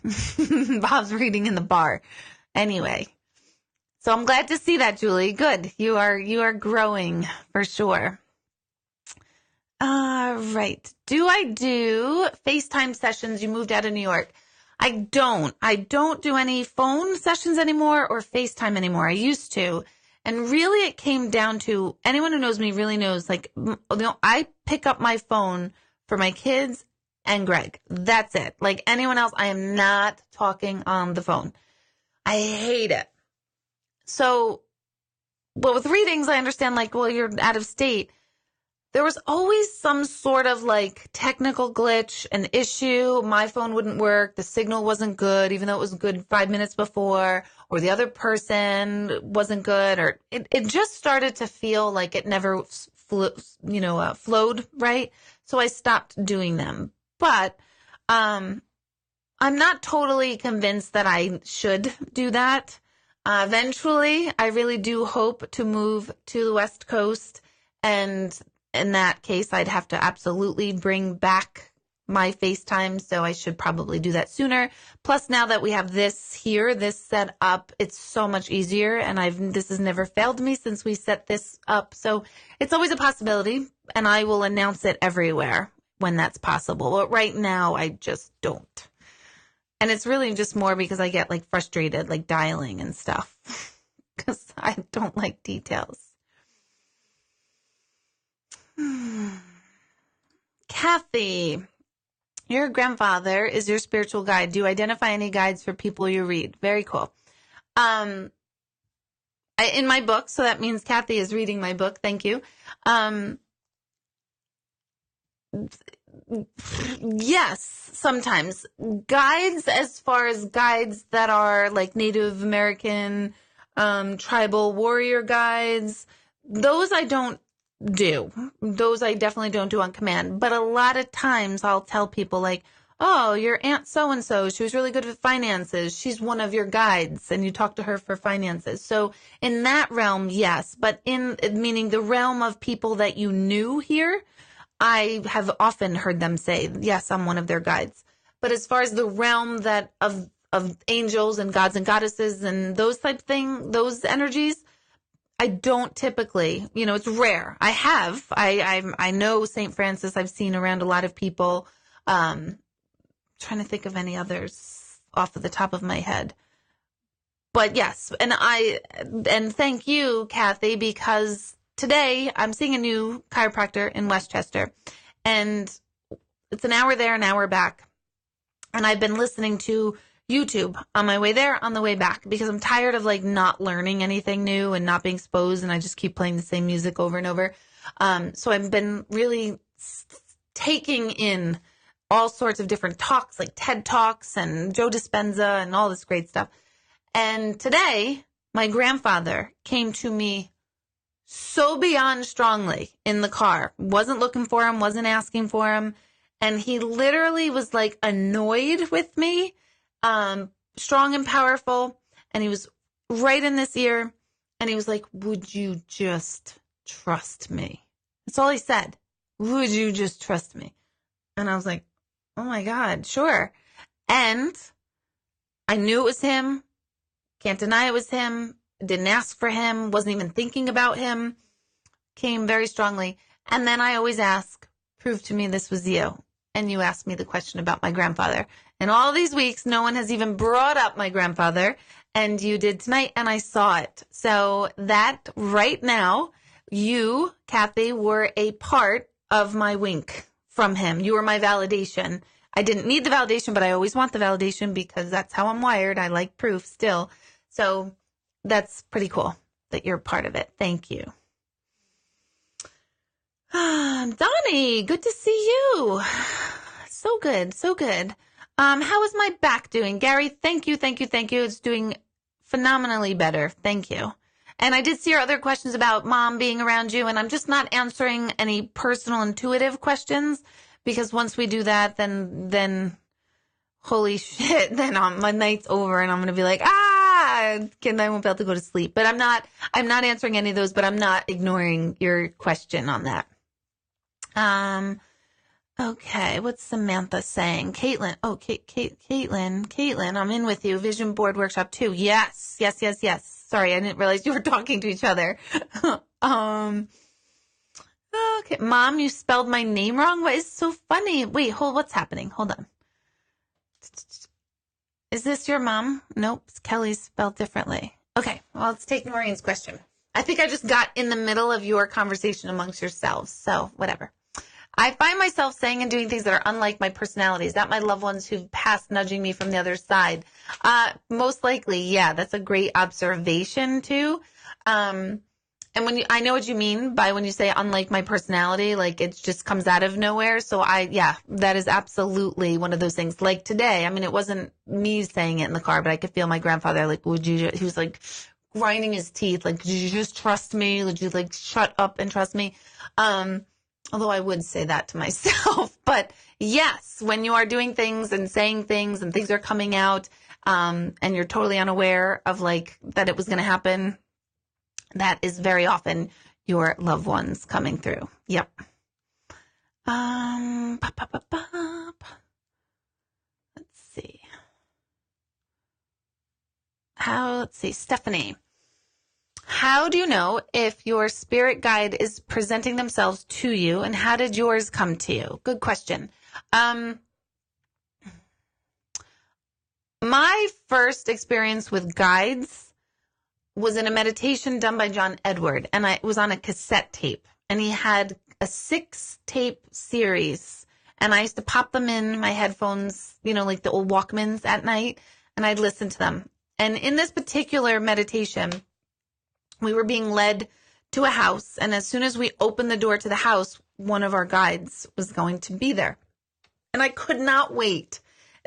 Bob's reading in the bar. Anyway, so I'm glad to see that, Julie. Good. You are growing for sure. Right. Do I do FaceTime sessions? You moved out of New York. I don't do any phone sessions anymore or FaceTime anymore. I used to. And really it came down to, anyone who knows me really knows, I pick up my phone for my kids and Greg. That's it. Like anyone else, I am not talking on the phone. I hate it. So, but with readings, I understand you're out of state. There was always some sort of technical glitch, an issue. My phone wouldn't work. The signal wasn't good, even though it was good 5 minutes before, or the other person wasn't good, or it just started to feel like it never flowed right. So I stopped doing them. But I'm not totally convinced that I should do that. Eventually, I really do hope to move to the West Coast, and in that case, I'd have to absolutely bring back my FaceTime, so I should probably do that sooner. Plus, now that we have this set up, it's so much easier, and this has never failed me since we set this up. So it's always a possibility, and I will announce it everywhere when that's possible. But right now, I just don't. And it's really just more because I get frustrated, dialing and stuff, because I don't like details. Kathy, your grandfather is your spiritual guide. Do you identify any guides for people you read? Very cool. In my book, so that means Kathy is reading my book. Thank you. Yes, sometimes. Guides, as far as guides that are Native American, tribal warrior guides, those I don't do. Those I definitely don't do on command. But a lot of times I'll tell people oh, your aunt so-and-so, she was really good with finances. She's one of your guides, and you talk to her for finances. So in that realm, yes. But meaning the realm of people that you knew here, I have often heard them say, yes, I'm one of their guides. But as far as the realm of angels and gods and goddesses and those type of thing, those energies, I don't typically, it's rare. I know St. Francis, I've seen around a lot of people. Trying to think of any others off of the top of my head. But yes, and thank you, Kathy, because today I'm seeing a new chiropractor in Westchester, and it's an hour there, an hour back. And I've been listening to YouTube on my way there, on the way back, because I'm tired of not learning anything new and not being exposed, and I just keep playing the same music over and over. So I've been really taking in all sorts of different talks, like TED Talks and Joe Dispenza and all this great stuff. And today, my grandfather came to me so beyond strongly in the car. Wasn't looking for him, wasn't asking for him. And he literally was annoyed with me. Strong and powerful, and he was right in this ear, And he was like, would you just trust me? That's all he said. Would you just trust me? And I was like, oh my God, sure. And I knew it was him. Can't deny it was him. Didn't ask for him. Wasn't even thinking about him. Came very strongly. And then I always ask, prove to me this was you. And you asked me the question about my grandfather. And all these weeks, no one has even brought up my grandfather. And you did tonight, and I saw it. So that right now, you, Kathy, were a part of my wink from him. You were my validation. I didn't need the validation, but I always want the validation because that's how I'm wired. I like proof still. So that's pretty cool that you're part of it. Thank you. Donnie, good to see you. So good, so good. How is my back doing? Gary, thank you. It's doing phenomenally better. Thank you. And I did see your other questions about mom being around you, and I'm just not answering any personal intuitive questions because once we do that, then holy shit, then my night's over and I'm going to be like, I won't be able to go to sleep. But I'm not answering any of those, but I'm not ignoring your question on that. Okay, what's Samantha saying? Caitlin. Oh, Caitlin, I'm in with you. Vision board workshop 2. Yes. Sorry, I didn't realize you were talking to each other. Okay, Mom, you spelled my name wrong. What is so funny? Wait, what's happening? Hold on. Is this your mom? Nope, Kelly's spelled differently. Okay, well, let's take Noreen's question. I think I just got in the middle of your conversation amongst yourselves, so whatever. I find myself saying and doing things that are unlike my personality. Is that my loved ones who've passed nudging me from the other side? Most likely, yeah. That's a great observation too. And I know what you mean by when you say unlike my personality, like it just comes out of nowhere. So that is absolutely one of those things. Like today, I mean, it wasn't me saying it in the car, but I could feel my grandfather, like, he was like grinding his teeth. Like, could you just trust me? Would you like shut up and trust me? Although I would say that to myself, but yes, when you are doing things and saying things and things are coming out, and you're totally unaware of like that it was going to happen, that is very often your loved ones coming through. Yep. Let's see. Let's see. Stephanie. How do you know if your spirit guide is presenting themselves to you, and how did yours come to you? Good question. My first experience with guides was in a meditation done by John Edward, and it was on a cassette tape, and he had a 6-tape series, and I used to pop them in my headphones, like the old Walkmans at night, and I'd listen to them. And in this particular meditation, we were being led to a house, and as soon as we opened the door to the house, one of our guides was going to be there. And I could not wait.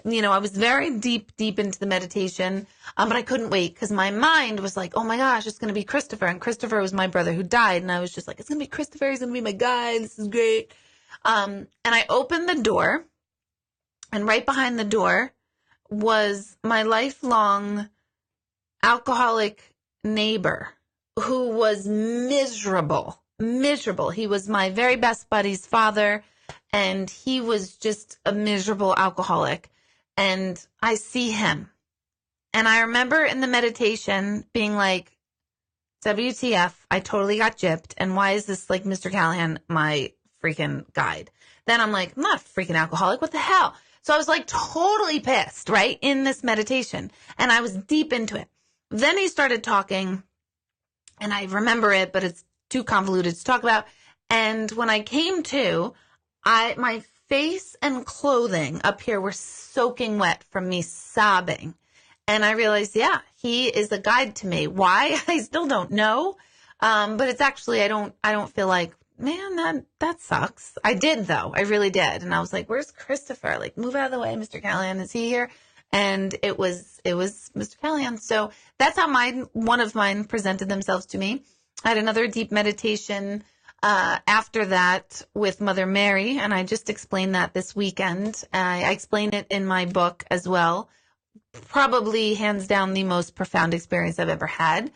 I was very deep into the meditation, but I couldn't wait because my mind was like, oh my gosh, it's going to be Christopher. And Christopher was my brother who died. And I was just like, it's going to be Christopher. He's going to be my guide. This is great. And I opened the door, and right behind the door was my lifelong alcoholic neighbor who was miserable. He was my very best buddy's father, and he was just a miserable alcoholic. And I see him. And I remember in the meditation being like, WTF, I totally got gypped. And why is this like Mr. Callahan, my freaking guide? Then I'm like, I'm not a freaking alcoholic. What the hell? So I was like totally pissed, right? In this meditation. And I was deep into it. Then he started talking, and I remember it, but it's too convoluted to talk about. And when I came to, my face and clothing up here were soaking wet from me sobbing. And I realized, yeah, he is a guide to me. Why? I still don't know. But it's actually, I don't feel like, man, that sucks. I did though. I really did. And I was like, where's Christopher? Like, move out of the way, Mr. Callahan. Is he here? And it was Mr. Callahan. So that's how one of mine presented themselves to me. I had another deep meditation after that with Mother Mary, and I just explained that this weekend. I explain it in my book as well. Probably hands down the most profound experience I've ever had.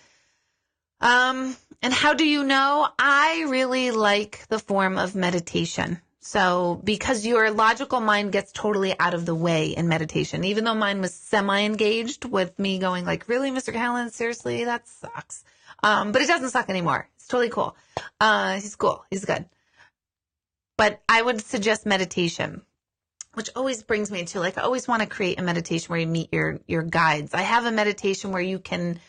And how do you know? I really like the form of meditation. So because your logical mind gets totally out of the way in meditation, even though mine was semi-engaged with me going like, really, Mr. Callan, seriously, that sucks. But it doesn't suck anymore. It's totally cool. He's cool. He's good. But I would suggest meditation, which always brings me to, like, I always want to create a meditation where you meet your guides. I have a meditation where you can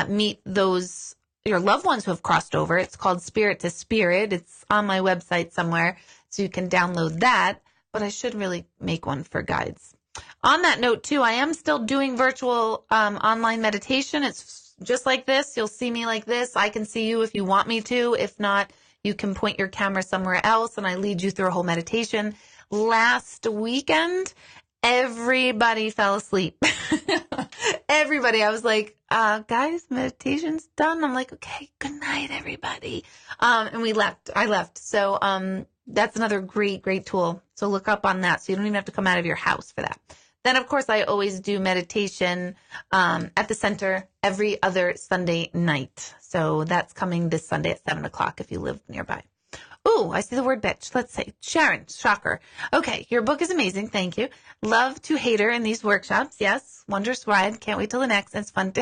meet your loved ones who have crossed over. It's called Spirit to Spirit. It's on my website somewhere, so you can download that. But I should really make one for guides. On that note, too, I am still doing virtual online meditation. It's just like this. You'll see me like this. I can see you if you want me to. If not, you can point your camera somewhere else, and I lead you through a whole meditation. Last weekend, everybody fell asleep. Everybody. I was like, guys, meditation's done. I'm like, okay, good night, everybody. And we left. I left. So that's another great, great tool. So look up on that. So you don't even have to come out of your house for that. Then, of course, I always do meditation at the center every other Sunday night. So that's coming this Sunday at 7 o'clock if you live nearby. Ooh, I see the word bitch. Let's see. Sharon, shocker. Okay, your book is amazing. Thank you. Love to hate her in these workshops. Yes, wondrous ride. Can't wait till the next. It's fun to...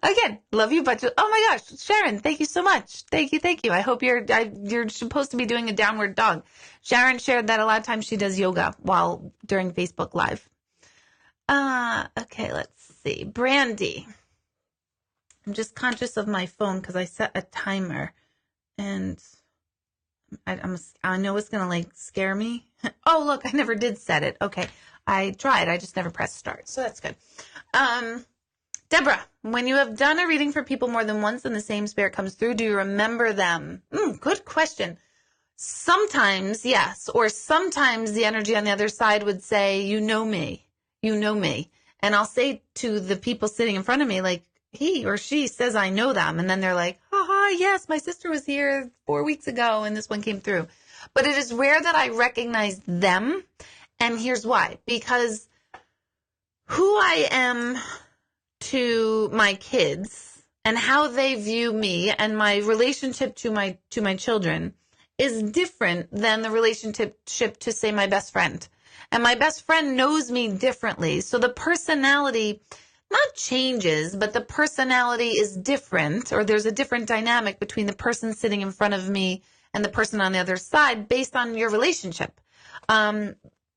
Again, love you, but oh my gosh, Sharon, thank you so much. Thank you. I hope you're supposed to be doing a downward dog. Sharon shared that a lot of times she does yoga during Facebook Live. Okay, let's see. Brandy. I'm just conscious of my phone because I set a timer and I know it's going to like scare me. Oh, look, I never did set it. Okay. I tried. I just never pressed start. So that's good. Deborah, when you have done a reading for people more than once and the same spirit comes through, do you remember them? Good question. Sometimes, yes. Or sometimes the energy on the other side would say, you know me. And I'll say to the people sitting in front of me, like, he or she says I know them. And then they're like, haha, yes, my sister was here 4 weeks ago and this one came through. But it is rare that I recognize them. And here's why. Because who I am to my kids and how they view me and my relationship to my children is different than the relationship to, say, my best friend. And my best friend knows me differently. So the personality not changes, but the personality is different, or there's a different dynamic between the person sitting in front of me and the person on the other side based on your relationship.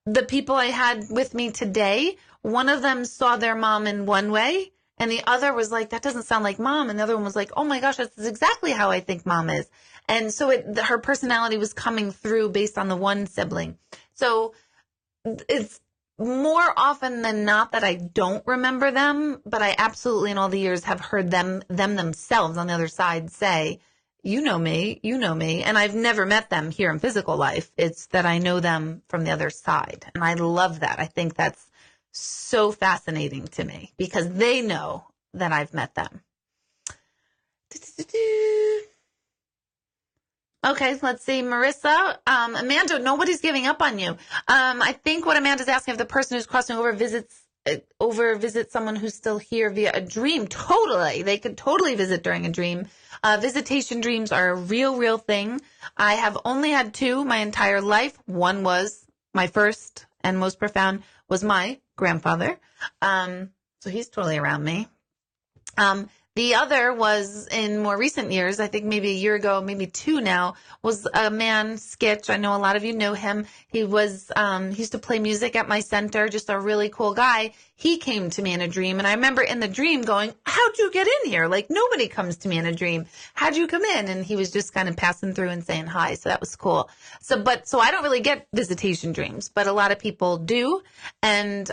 The people I had with me today, one of them saw their mom in one way, and the other was like, that doesn't sound like mom. And the other one was like, oh my gosh, that's exactly how I think mom is. And so her personality was coming through based on the one sibling. So it's more often than not that I don't remember them, but I absolutely in all the years have heard them themselves on the other side say, you know me. And I've never met them here in physical life. It's that I know them from the other side. And I love that. I think that's so fascinating to me because they know that I've met them. Okay, let's see. Marissa, Amanda, nobody's giving up on you. I think what Amanda's asking if the person who's crossing over visits someone who's still here via a dream. Totally. They could totally visit during a dream. Visitation dreams are a real thing. I have only had 2 my entire life. One was my first and most profound was my grandfather. So he's totally around me. The other was in more recent years, I think maybe a year ago, maybe 2 now, was a man, Skitch. I know a lot of you know him. He used to play music at my center, just a really cool guy. He came to me in a dream, and I remember in the dream going, how'd you get in here? Like, nobody comes to me in a dream. How'd you come in? And he was just kind of passing through and saying hi, so that was cool. So I don't really get visitation dreams, but a lot of people do, and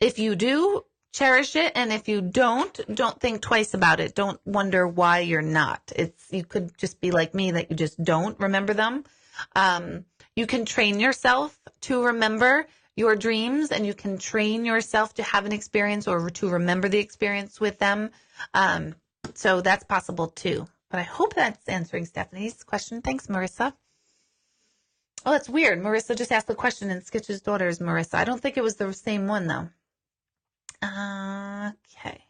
if you do, cherish it, and if you don't think twice about it. Don't wonder why you're not. You could just be like me, that you just don't remember them. You can train yourself to remember your dreams, and you can train yourself to have an experience or to remember the experience with them. So that's possible too. But I hope that's answering Stephanie's question. Thanks, Marissa. Oh, that's weird. Marissa just asked the question, and Skitch's daughter is Marissa. I don't think it was the same one, though. Okay.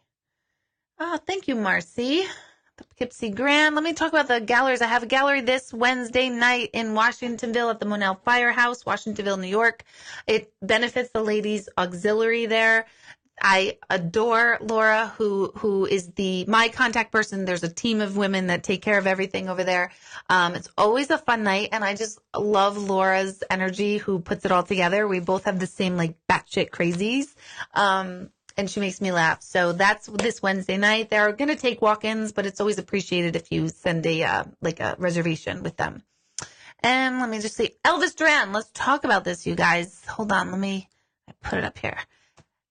Oh, thank you, Marcy. the Poughkeepsie Grand. Let me talk about the galleries. I have a gallery this Wednesday night in Washingtonville at the Monell Firehouse, Washingtonville, New York. It benefits the ladies' auxiliary there. I adore Laura, who is my contact person. There's a team of women that take care of everything over there. It's always a fun night, and I just love Laura's energy, who puts it all together. We both have the same like batshit crazies, and she makes me laugh. So that's this Wednesday night. They're going to take walk-ins, but it's always appreciated if you send a reservation with them. And let me just see, Elvis Duran. Let's talk about this, you guys. Hold on, I put it up here.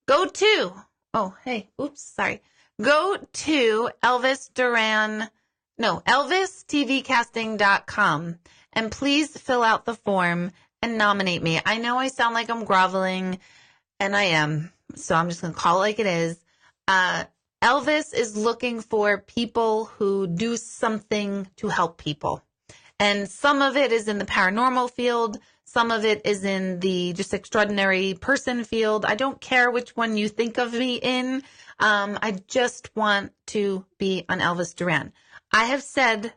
Go to ElvisTVcasting.com and please fill out the form and nominate me. I know I sound like I'm groveling, and I am, so I'm just going to call it like it is. Elvis is looking for people who do something to help people. And some of it is in the paranormal field. Some of it is in the just extraordinary person field. I don't care which one you think of me in. I just want to be on Elvis Duran. I have said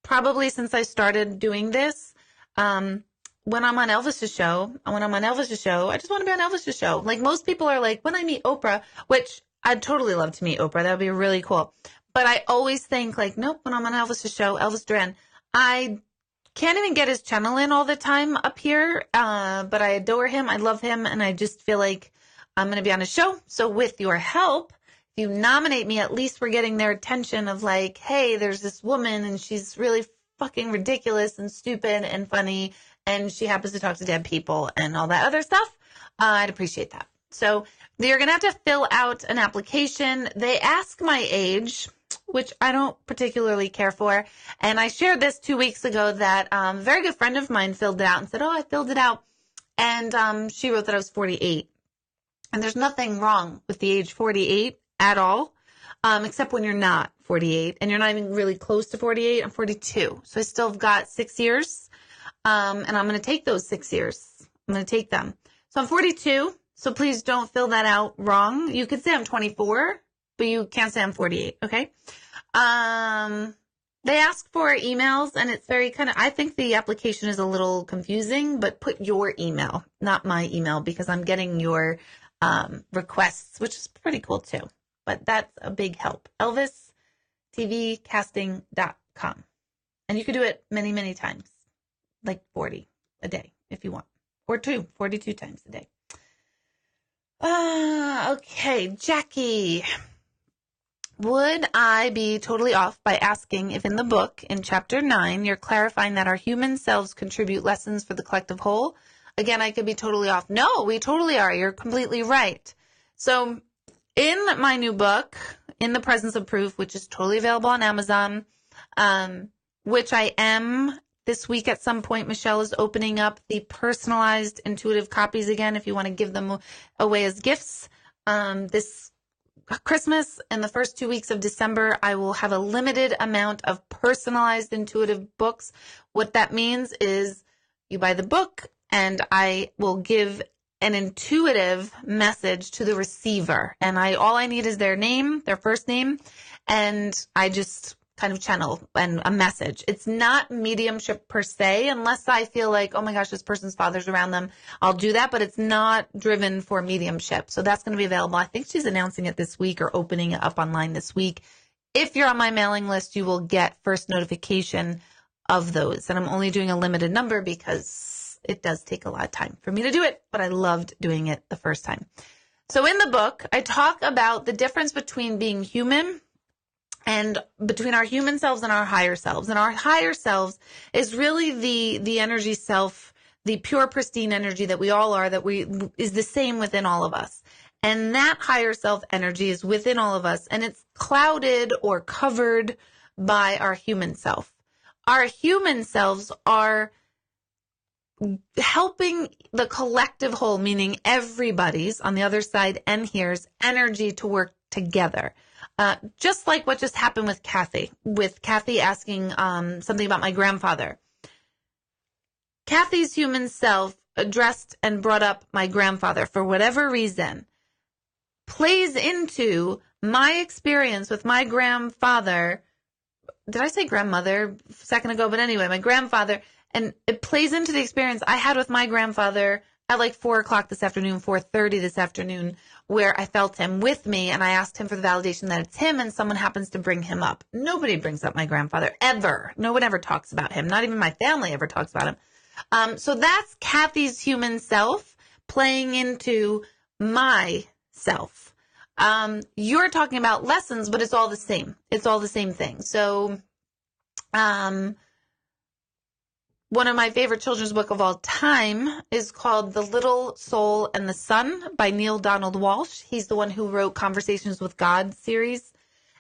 probably since I started doing this, when I'm on Elvis's show, I just want to be on Elvis's show. Like most people are like, when I meet Oprah, which I'd totally love to meet Oprah. That would be really cool. But I always think like, nope, when I'm on Elvis's show, Elvis Duran, I can't even get his channel in all the time up here, but I adore him. I love him, and I just feel like I'm going to be on his show. So with your help, if you nominate me, at least we're getting their attention of like, hey, there's this woman, and she's really fucking ridiculous and stupid and funny, and she happens to talk to dead people and all that other stuff. I'd appreciate that. So you're going to have to fill out an application. They ask my age, which I don't particularly care for. And I shared this 2 weeks ago that a very good friend of mine filled it out and said, oh, I filled it out. And she wrote that I was 48. And there's nothing wrong with the age 48 at all, except when you're not 48. And you're not even really close to 48. I'm 42. So I still have got 6 years. And I'm going to take those 6 years. I'm going to take them. So I'm 42. So please don't fill that out wrong. You could say I'm 24. But you can't say I'm 48, okay? They ask for emails, and it's very I think the application is a little confusing, but put your email, not my email, because I'm getting your requests, which is pretty cool too. But that's a big help. ElvisTVcasting.com. And you could do it many, many times, like 40 a day if you want, or 42 times a day. Okay, Jackie. Would I be totally off by asking if in the book, in chapter 9, you're clarifying that our human selves contribute lessons for the collective whole? Again, I could be totally off. No, we totally are. You're completely right. So in my new book, In the Presence of Proof, which is totally available on Amazon, which I am this week at some point, Michelle is opening up the personalized intuitive copies again if you want to give them away as gifts. This Christmas and the first 2 weeks of December, I will have a limited amount of personalized intuitive books. What that means is you buy the book and I will give an intuitive message to the receiver. And all I need is their name, their first name, and I just kind of channel and a message. It's not mediumship per se, unless I feel like, oh my gosh, this person's father's around them. I'll do that, but it's not driven for mediumship. So that's going to be available. I think she's announcing it this week or opening it up online this week. If you're on my mailing list, you will get first notification of those. And I'm only doing a limited number because it does take a lot of time for me to do it, but I loved doing it the first time. So in the book, I talk about the difference between being human and between our human selves and our higher selves. And our higher selves is really the energy self, the pure, pristine energy that we all are, is the same within all of us. And that higher self energy is within all of us, and it's clouded or covered by our human self. Our human selves are helping the collective whole, meaning everybody's on the other side and here's energy to work together. Just like what just happened with Kathy asking something about my grandfather. Kathy's human self addressed and brought up my grandfather for whatever reason, plays into my experience with my grandfather did I say grandmother a second ago? But anyway, my grandfather, and it plays into the experience I had with my grandfather at like 4:00 this afternoon, 4:30 this afternoon, where I felt him with me and I asked him for the validation that it's him and someone happens to bring him up. Nobody brings up my grandfather ever. No one ever talks about him. Not even my family ever talks about him. So that's Kathy's human self playing into my self. You're talking about lessons, but it's all the same. It's all the same thing. So, one of my favorite children's book of all time is called The Little Soul and the Sun by Neil Donald Walsh. He's the one who wrote Conversations with God series.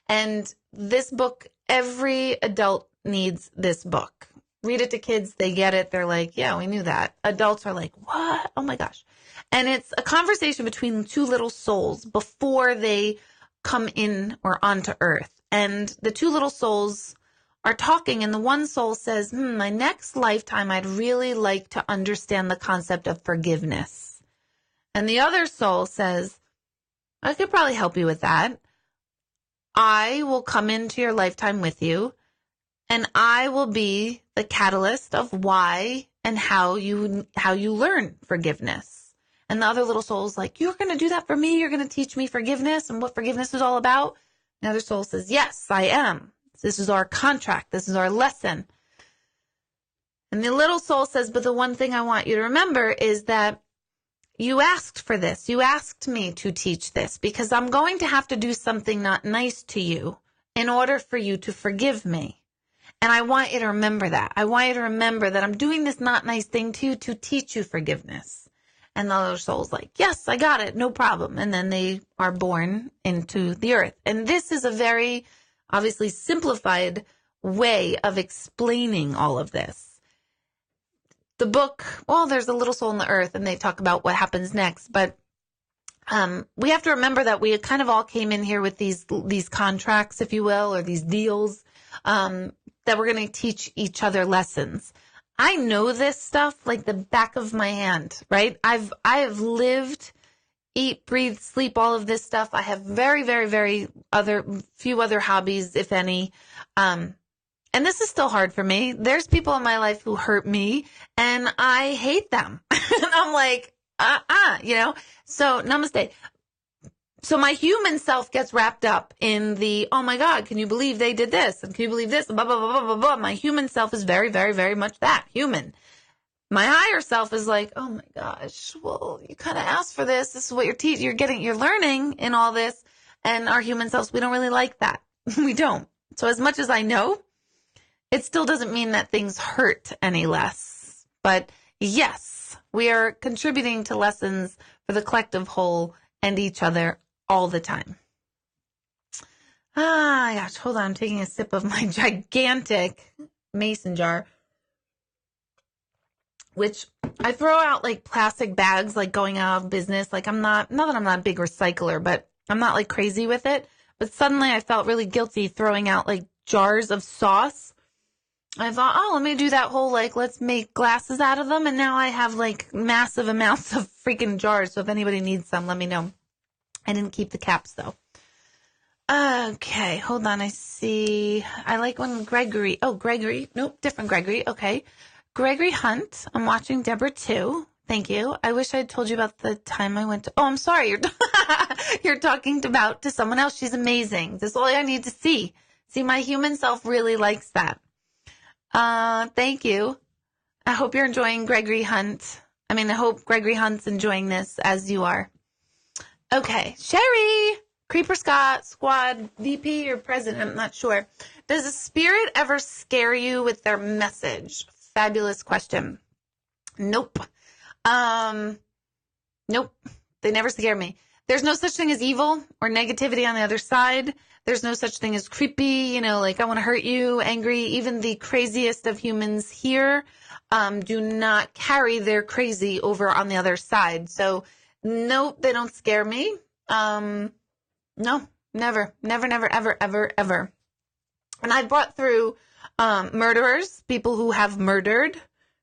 And this book, every adult needs this book. Read it to kids. They get it. They're like, yeah, we knew that. Adults are like, what? Oh my gosh. And it's a conversation between two little souls before they come in or onto earth. And the two little souls are talking, and the one soul says, my next lifetime, I'd really like to understand the concept of forgiveness. And the other soul says, I could probably help you with that. I will come into your lifetime with you, and I will be the catalyst of why and how you learn forgiveness. And the other little soul's like, you're going to do that for me? You're going to teach me forgiveness and what forgiveness is all about? The other soul says, yes, I am. This is our contract. This is our lesson. And the little soul says, but the one thing I want you to remember is that you asked for this. You asked me to teach this because I'm going to have to do something not nice to you in order for you to forgive me. And I want you to remember that. I want you to remember that I'm doing this not nice thing to you to teach you forgiveness. And the other soul's like, yes, I got it. No problem. And then they are born into the earth. And this is a very obviously simplified way of explaining all of this. The book, well, there's a little soul in the earth and they talk about what happens next. But we have to remember that we kind of all came in here with these contracts, if you will, or these deals that we're going to teach each other lessons. I know this stuff like the back of my hand, right? I have lived, eat, breathe, sleep, all of this stuff. I have very, very, very few other hobbies, if any. And this is still hard for me. There's people in my life who hurt me and I hate them. And I'm like, so namaste. So my human self gets wrapped up in the, oh my God, can you believe they did this? And can you believe this? Blah, blah, blah, blah, blah, blah. My human self is very, very, very much that, human. My higher self is like, oh my gosh, well, you kind of asked for this. This is what you're learning in all this. And our human selves, we don't really like that. We don't. So as much as I know, it still doesn't mean that things hurt any less. But yes, we are contributing to lessons for the collective whole and each other all the time. Gosh, hold on. I'm taking a sip of my gigantic mason jar, which I throw out like plastic bags, like going out of business. Like not that I'm not a big recycler, but I'm not like crazy with it. But suddenly I felt really guilty throwing out like jars of sauce. I thought, let me do that whole, like, let's make glasses out of them. And now I have like massive amounts of freaking jars. So if anybody needs some, let me know. I didn't keep the caps though. Okay, hold on. I see. I like when Gregory. Nope, different Gregory. Okay. Gregory Hunt. I'm watching Deborah too. Thank you. I wish I had told you about the time I went to, I'm sorry. You're talking to someone else. She's amazing. This is all I need to see. See, my human self really likes that. Thank you. I hope you're enjoying Gregory Hunt. I hope Gregory Hunt's enjoying this as you are. Okay, Sherry, Creeper Squad, VP or president, I'm not sure. Does a spirit ever scare you with their message? Fabulous question. Nope. Nope. They never scare me. There's no such thing as evil or negativity on the other side. There's no such thing as creepy, like I want to hurt you, angry. Even the craziest of humans here do not carry their crazy over on the other side. So nope, they don't scare me. No, never, ever. And I've brought through murderers, people who have murdered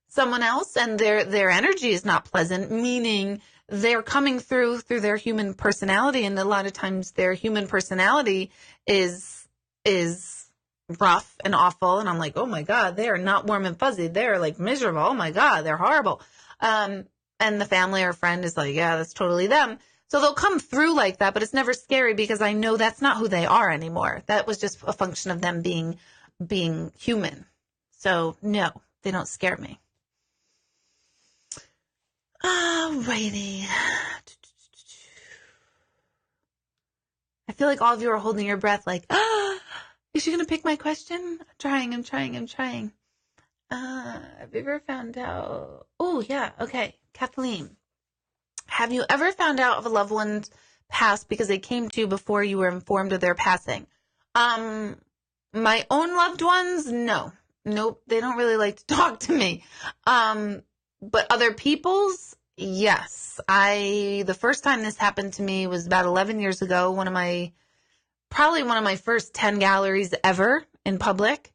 someone else, and their energy is not pleasant, meaning they're coming through their human personality, and a lot of times their human personality is rough and awful. And I'm like, oh my God, they are not warm and fuzzy. They're like miserable. Oh my God, they're horrible. And the family or friend is like, yeah, that's totally them. So they'll come through like that, but it's never scary because I know that's not who they are anymore. That was just a function of them being human. So no, they don't scare me. Alrighty. I feel like all of you are holding your breath like, is she going to pick my question? I'm trying. Have you ever found out? Oh, yeah. Okay. Kathleen, have you ever found out of a loved one's past because they came to you before you were informed of their passing? My own loved ones? No. Nope. They don't really like to talk to me. But other people's? Yes. The first time this happened to me was about 11 years ago. Probably one of my first 10 galleries ever in public.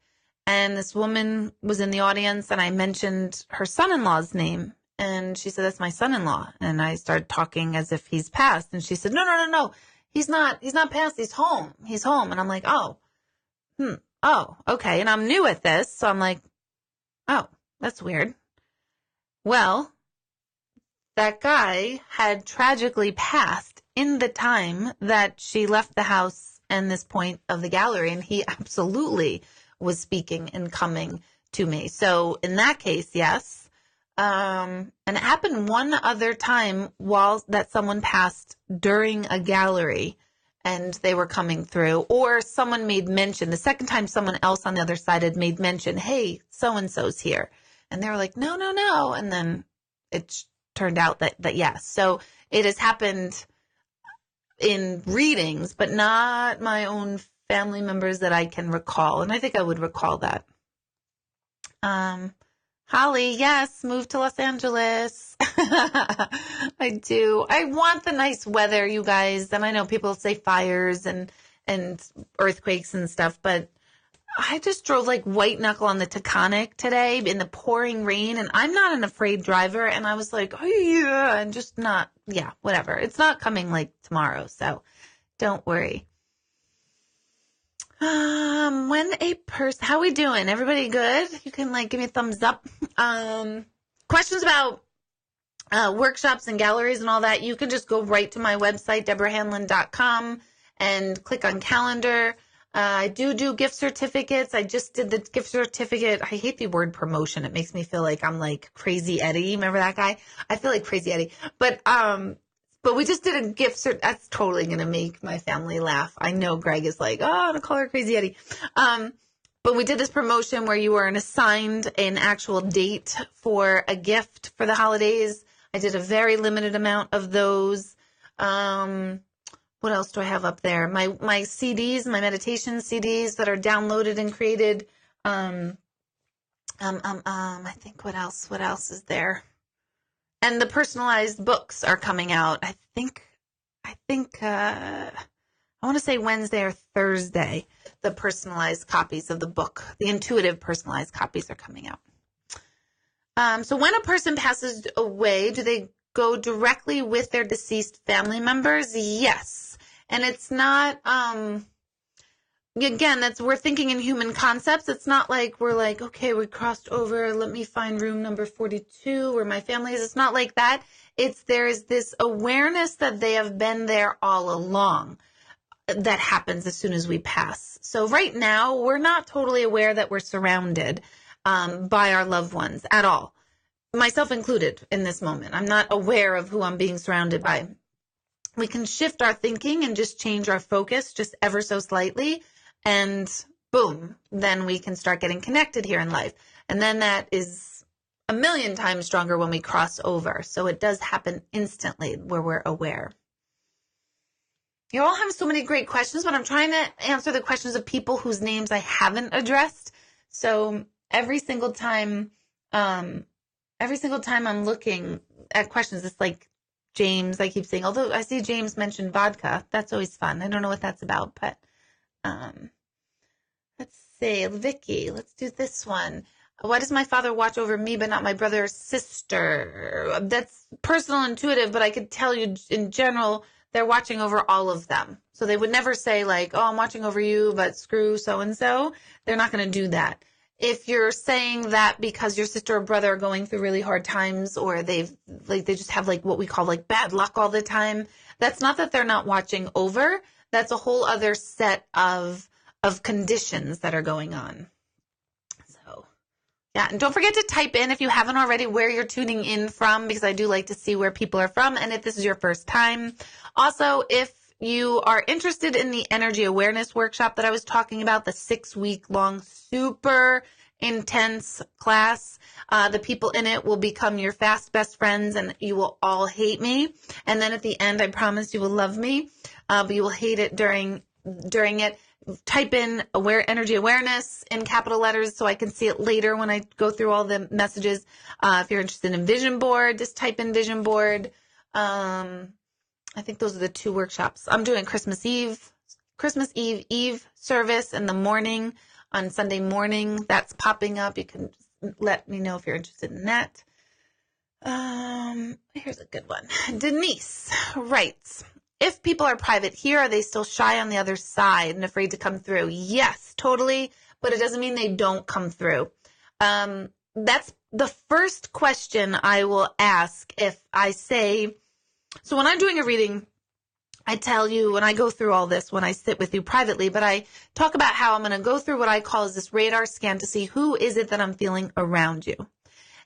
And this woman was in the audience and I mentioned her son-in-law's name. And she said, that's my son-in-law. And I started talking as if he's passed. And she said, no. He's not passed. He's home. And I'm like, oh, okay. And I'm new at this. So I'm like, oh, that's weird. Well, that guy had tragically passed in the time that she left the house and this point of the gallery. And he absolutely was speaking and coming to me. So in that case, yes. And it happened one other time while that someone passed during a gallery and they were coming through, or someone made mention. The second time someone else on the other side had made mention, hey, so-and-so's here. And they were like, no. And then it turned out that yes. So it has happened in readings, but not my own family members that I can recall. And I think I would recall that. Holly, yes, moved to Los Angeles. I do. I want the nice weather, you guys. And I know people say fires and earthquakes and stuff, but I just drove like white knuckle on the Taconic today in the pouring rain, and I'm not an afraid driver. And I was like, oh yeah, and just not, yeah, whatever. It's not coming like tomorrow, so don't worry. How we doing? Everybody good? You can like give me a thumbs up. Questions about workshops and galleries and all that, you can just go right to my website, deborahhanlon.com, and click on calendar. I do gift certificates. I just did the gift certificate. I hate the word promotion. It makes me feel like I'm like Crazy Eddie. Remember that guy? I feel like Crazy Eddie. But we just did a gift cert. That's totally going to make my family laugh. I know Greg is like, oh, I'm going to call her Crazy Eddie. But we did this promotion where you were assigned an actual date for a gift for the holidays. I did a very limited amount of those. What else do I have up there? My CDs, my meditation CDs that are downloaded and created. I think what else is there? And the personalized books are coming out. I think I want to say Wednesday or Thursday, the personalized copies of the book, the intuitive personalized copies are coming out. So when a person passes away, do they go directly with their deceased family members? Yes. And it's not, again, we're thinking in human concepts. It's not like we're like, okay, we crossed over. Let me find room number 42 where my family is. It's not like that. There is this awareness that they have been there all along that happens as soon as we pass. So right now, we're not totally aware that we're surrounded by our loved ones at all, myself included in this moment. I'm not aware of who I'm being surrounded by. We can shift our thinking and just change our focus just ever so slightly, and boom, then we can start getting connected here in life. And then that is a million times stronger when we cross over. So it does happen instantly where we're aware. You all have so many great questions, but I'm trying to answer the questions of people whose names I haven't addressed. So every single time I'm looking at questions, it's like James, I keep saying, although I see James mentioned vodka. That's always fun. I don't know what that's about, but let's see. Vicky, let's do this one. Why does my father watch over me but not my brother or sister? That's personal, intuitive, but I could tell you in general they're watching over all of them. So they would never say like, oh, I'm watching over you, but screw so-and-so. They're not going to do that. If you're saying that because your sister or brother are going through really hard times, or they just have like what we call like bad luck all the time, that's not that they're not watching over. That's a whole other set of conditions that are going on. So, yeah. And don't forget to type in, if you haven't already, where you're tuning in from, because I do like to see where people are from, and if this is your first time. Also, if you are interested in the energy awareness workshop that I was talking about, the 6-week long, super intense class, the people in it will become your fast best friends, and you will all hate me. And then at the end, I promise you will love me, but you will hate it during it. Type in energy awareness in capital letters so I can see it later when I go through all the messages. If you're interested in vision board, just type in vision board. I think those are the 2 workshops. I'm doing Christmas Eve service in the morning on Sunday morning. That's popping up. You can let me know if you're interested in that. Here's a good one. Denise writes, if people are private here, are they still shy on the other side and afraid to come through? Yes, totally. But it doesn't mean they don't come through. That's the first question I will ask if I say, so when I'm doing a reading, I tell you, when I go through all this, when I sit with you privately, but I talk about how I'm going to go through what I call is this radar scan to see who is it that I'm feeling around you.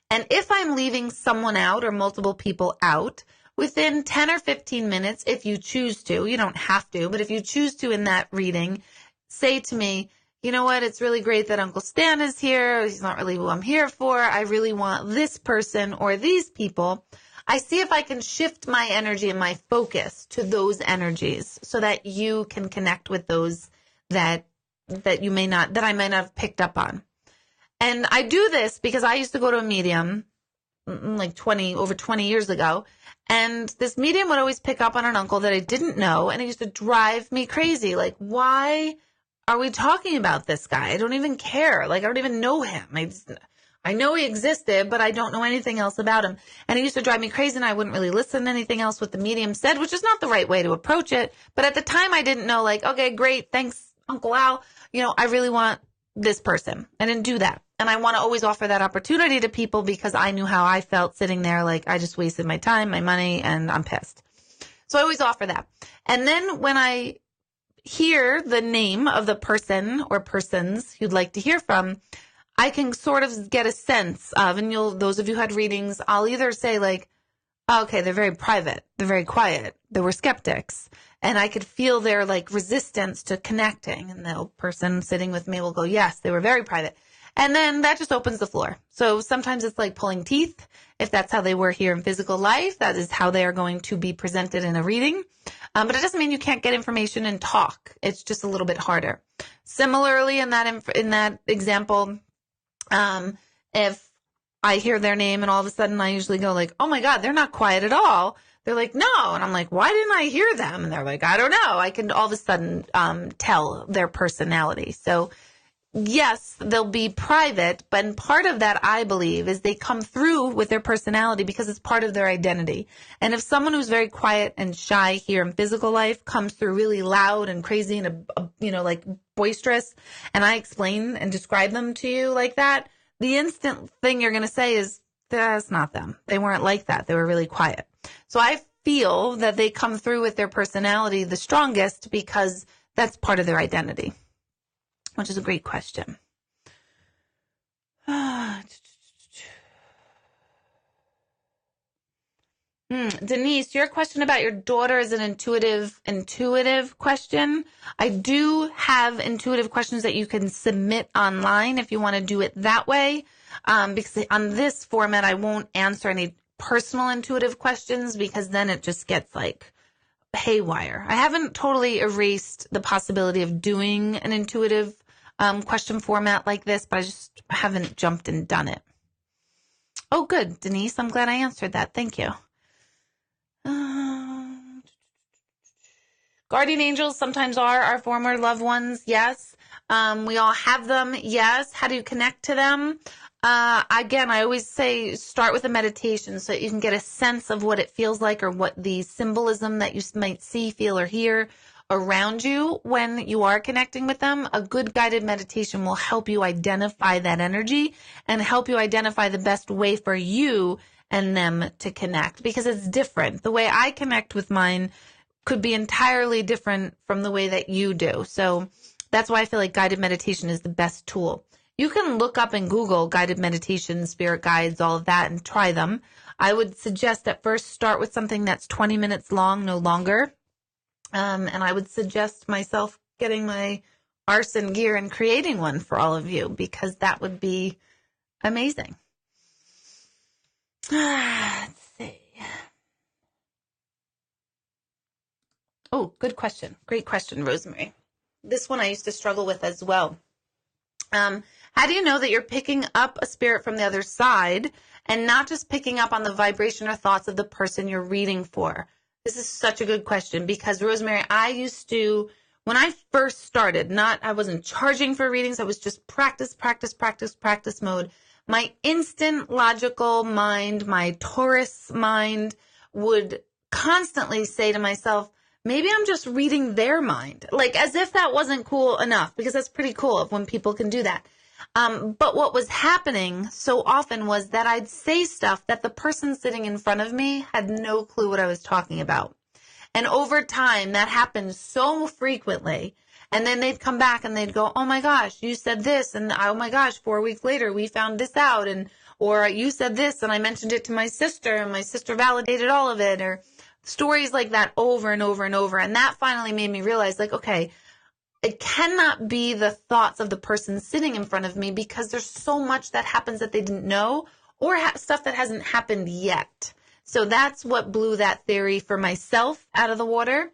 And if I'm leaving someone out or multiple people out, within 10 or 15 minutes, if you choose to, you don't have to, but if you choose to in that reading, say to me, you know what, it's really great that Uncle Stan is here. He's not really who I'm here for. I really want this person or these people. I see if I can shift my energy and my focus to those energies so that you can connect with those that I may not have picked up on. And I do this because I used to go to a medium like over 20 years ago. And this medium would always pick up on an uncle that I didn't know. And it used to drive me crazy. Like, why are we talking about this guy? I don't even care. Like, I don't even know him. I know he existed, but I don't know anything else about him. And it used to drive me crazy, and I wouldn't really listen to anything else what the medium said, which is not the right way to approach it. But at the time, I didn't know, like, okay, great, thanks, Uncle Al. I really want this person. I didn't do that. And I want to always offer that opportunity to people because I knew how I felt sitting there, like I just wasted my time, my money, and I'm pissed. So I always offer that. And then when I hear the name of the person or persons you'd like to hear from, I can sort of get a sense of, and those of you who had readings, I'll either say like, oh, okay, they're very private, they're very quiet, they were skeptics, and I could feel their like resistance to connecting, and the person sitting with me will go, yes, they were very private. And then that just opens the floor. So sometimes it's like pulling teeth. If that's how they were here in physical life, that is how they are going to be presented in a reading. But it doesn't mean you can't get information and talk. It's just a little bit harder. Similarly, in that example, if I hear their name and all of a sudden I usually go like, oh my God, they're not quiet at all. They're like, no. And I'm like, why didn't I hear them? And they're like, I don't know. I can all of a sudden tell their personality. So yes, they'll be private, but part of that, I believe, is they come through with their personality because it's part of their identity. And if someone who's very quiet and shy here in physical life comes through really loud and crazy and, like boisterous, and I explain and describe them to you like that, the instant thing you're going to say is, that's not them. They weren't like that. They were really quiet. So I feel that they come through with their personality the strongest because that's part of their identity. Which is a great question. Denise, your question about your daughter is an intuitive question. I do have intuitive questions that you can submit online if you want to do it that way. Because on this format, I won't answer any personal intuitive questions because then it just gets like haywire. I haven't totally erased the possibility of doing an intuitive question format like this, but I just haven't jumped and done it. Oh, good, Denise. I'm glad I answered that. Thank you. Guardian angels sometimes are our former loved ones. Yes. We all have them. Yes. How do you connect to them? Again, I always say start with a meditation so that you can get a sense of what it feels like or what the symbolism that you might see, feel, or hear around you when you are connecting with them. A good guided meditation will help you identify that energy and help you identify the best way for you and them to connect, because it's different. The way I connect with mine could be entirely different from the way that you do. So that's why I feel like guided meditation is the best tool. You can look up in Google guided meditation, spirit guides, all of that, and try them. I would suggest at first start with something that's 20 minutes long, no longer. And I would suggest myself getting my arson gear and creating one for all of you, because that would be amazing. Let's see. Oh, good question. Great question, Rosemary. This one I used to struggle with as well. How do you know that you're picking up a spirit from the other side and not just picking up on the vibration or thoughts of the person you're reading for? This is such a good question, because Rosemary, I used to, when I first started, I wasn't charging for readings. I was just practice mode. My instant logical mind, my Taurus mind would constantly say to myself, maybe I'm just reading their mind, like as if that wasn't cool enough, because that's pretty cool when people can do that. But what was happening so often was that I'd say stuff that the person sitting in front of me had no clue what I was talking about. And over time, that happened so frequently. And then they'd come back and they'd go, oh my gosh, you said this. And oh my gosh, 4 weeks later, we found this out. Or you said this and I mentioned it to my sister and my sister validated all of it. Or stories like that over and over and over. And that finally made me realize, like, okay, it cannot be the thoughts of the person sitting in front of me, because there's so much that happens that they didn't know, or stuff that hasn't happened yet. So that's what blew that theory for myself out of the water.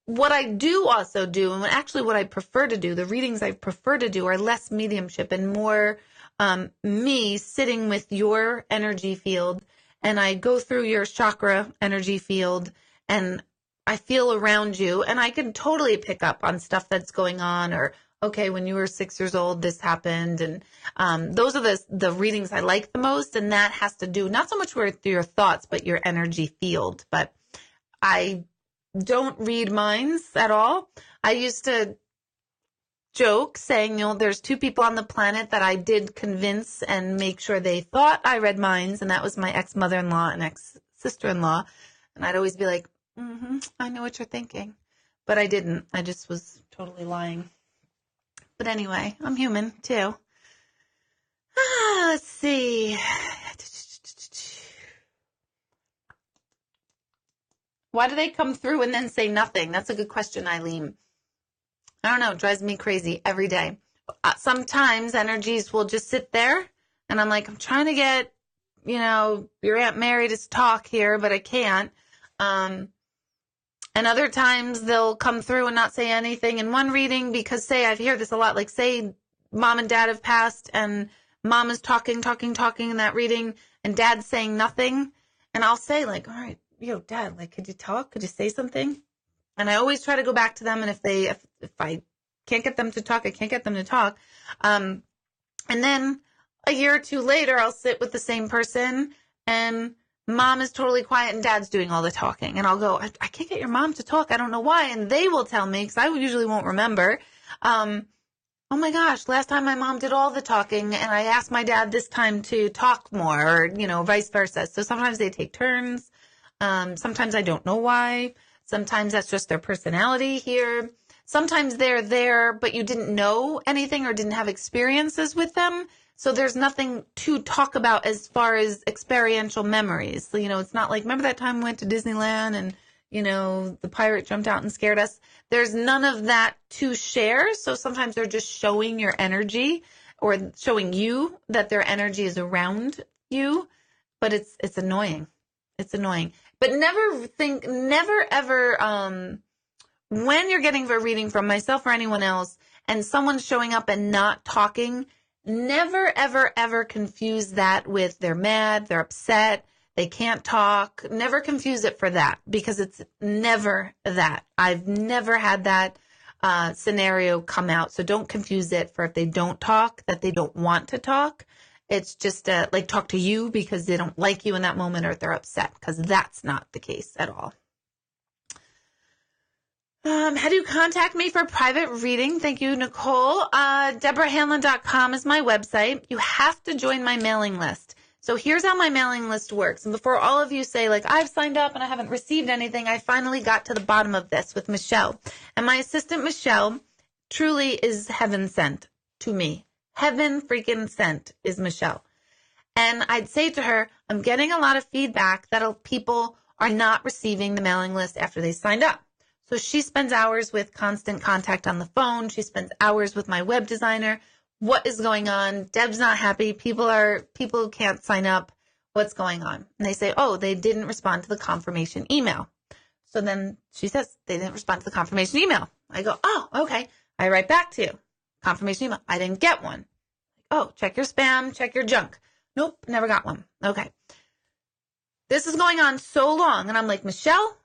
What I do also do, and actually what I prefer to do, the readings I prefer to do are less mediumship and more me sitting with your energy field, and I go through your chakra energy field and I feel around you, and I can totally pick up on stuff that's going on, or, okay, when you were 6 years old, this happened. And those are the readings I like the most. And that has to do not so much with your thoughts, but your energy field. But I don't read minds at all. I used to joke saying, there's 2 people on the planet that I did convince and make sure they thought I read minds. And that was my ex-mother-in-law and ex-sister-in-law. And I'd always be like, I know what you're thinking, but I didn't. I just was totally lying. But anyway, I'm human too. Let's see. Why do they come through and then say nothing? That's a good question, Eileen. I don't know. It drives me crazy every day. Sometimes energies will just sit there and I'm like, I'm trying to get, your Aunt Mary to talk here, but I can't. And other times they'll come through and not say anything in one reading, because I hear this a lot, like say mom and dad have passed and mom is talking in that reading and dad's saying nothing. And I'll say like, all right, dad, like, could you talk? Could you say something? And I always try to go back to them. And if I can't get them to talk, I can't get them to talk. And then a year or two later, I'll sit with the same person and mom is totally quiet and dad's doing all the talking. And I'll go, I can't get your mom to talk. I don't know why. And they will tell me, because I usually won't remember. Oh my gosh, last time my mom did all the talking and I asked my dad this time to talk more, or, vice versa. So sometimes they take turns. Sometimes I don't know why. Sometimes that's just their personality here. Sometimes they're there, but you didn't know anything or didn't have experiences with them. So there's nothing to talk about as far as experiential memories. So, it's not like, remember that time we went to Disneyland and, the pirate jumped out and scared us? There's none of that to share. So sometimes they're just showing your energy or showing you that their energy is around you. But it's annoying. It's annoying. But never ever, when you're getting a reading from myself or anyone else and someone's showing up and not talking, never, ever, ever confuse that with they're mad, they're upset, they can't talk. Never confuse it for that, because it's never that. I've never had that. scenario come out. So don't confuse it for if they don't talk, that they don't want to talk. It's just like talk to you because they don't like you in that moment or they're upset, because that's not the case at all. How do you contact me for private reading? Thank you, Nicole. DeborahHanlon.com is my website. You have to join my mailing list. So here's how my mailing list works. And before all of you say, like, I've signed up and I haven't received anything, I finally got to the bottom of this with Michelle. And my assistant, Michelle, truly is heaven sent to me. Heaven freaking sent is Michelle. And I'd say to her, I'm getting a lot of feedback that people are not receiving the mailing list after they signed up. So she spends hours with constant contact on the phone. She spends hours with my web designer. What is going on? Deb's not happy. People can't sign up. What's going on? And they say, oh, they didn't respond to the confirmation email. So then she says, they didn't respond to the confirmation email. I go, oh, okay. I write back to you. Confirmation email. I didn't get one. Oh, check your spam, check your junk. Nope, never got one. Okay. This is going on so long. And I'm like, Michelle,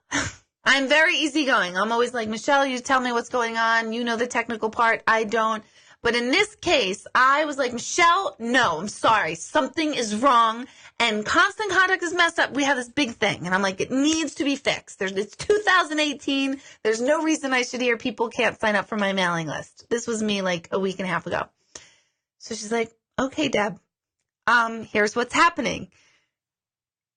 I'm very easygoing. I'm always like, Michelle, you tell me what's going on. You know the technical part. I don't. But in this case, I was like, Michelle, no, I'm sorry. Something is wrong. And constant contact is messed up. We have this big thing. And I'm like, it needs to be fixed. It's 2018. There's no reason I should hear people can't sign up for my mailing list. This was me like a week and a half ago. So she's like, okay, Deb, here's what's happening.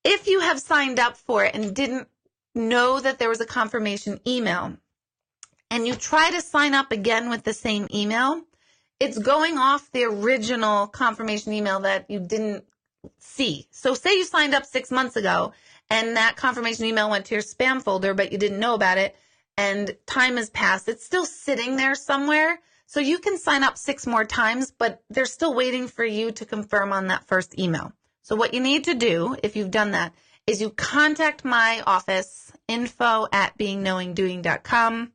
If you have signed up for it and didn't know that there was a confirmation email, and you try to sign up again with the same email, it's going off the original confirmation email that you didn't see. So say you signed up 6 months ago and that confirmation email went to your spam folder, but you didn't know about it and time has passed. It's still sitting there somewhere. So you can sign up 6 more times, but they're still waiting for you to confirm on that first email. So what you need to do, if you've done that, is you contact my office, info@beingknowingdoing.com,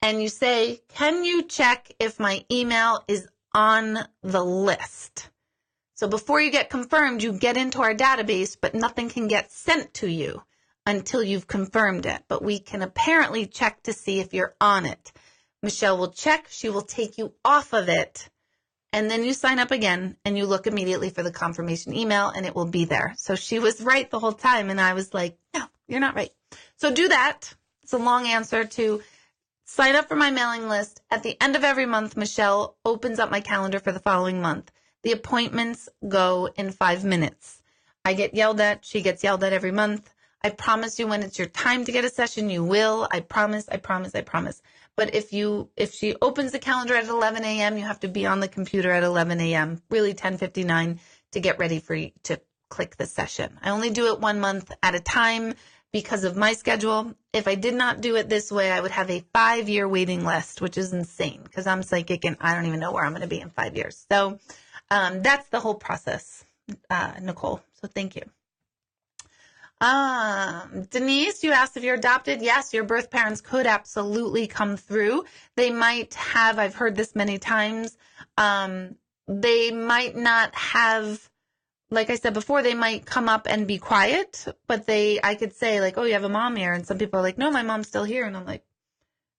and you say, can you check if my email is on the list? So before you get confirmed, you get into our database, but nothing can get sent to you until you've confirmed it. But we can apparently check to see if you're on it. Michelle will check. She will take you off of it. And then you sign up again and you look immediately for the confirmation email and it will be there. So she was right the whole time. And I was like, no, you're not right. So do that. It's a long answer to sign up for my mailing list. At the end of every month, Michelle opens up my calendar for the following month. The appointments go in 5 minutes. I get yelled at. She gets yelled at every month. I promise you when it's your time to get a session, you will. I promise, I promise, I promise. But if she opens the calendar at 11 a.m., you have to be on the computer at 11 a.m., really 10:59 to get ready for you to click the session. I only do it 1 month at a time because of my schedule. If I did not do it this way, I would have a 5-year waiting list, which is insane because I'm psychic and I don't even know where I'm going to be in 5 years. So that's the whole process, Nicole. So thank you. Denise, you asked if you're adopted. Yes, your birth parents could absolutely come through. They might have, I've heard this many times, they might not have, like I said before, they might come up and be quiet, but I could say like, oh, you have a mom here. And some people are like, no, my mom's still here. And I'm like,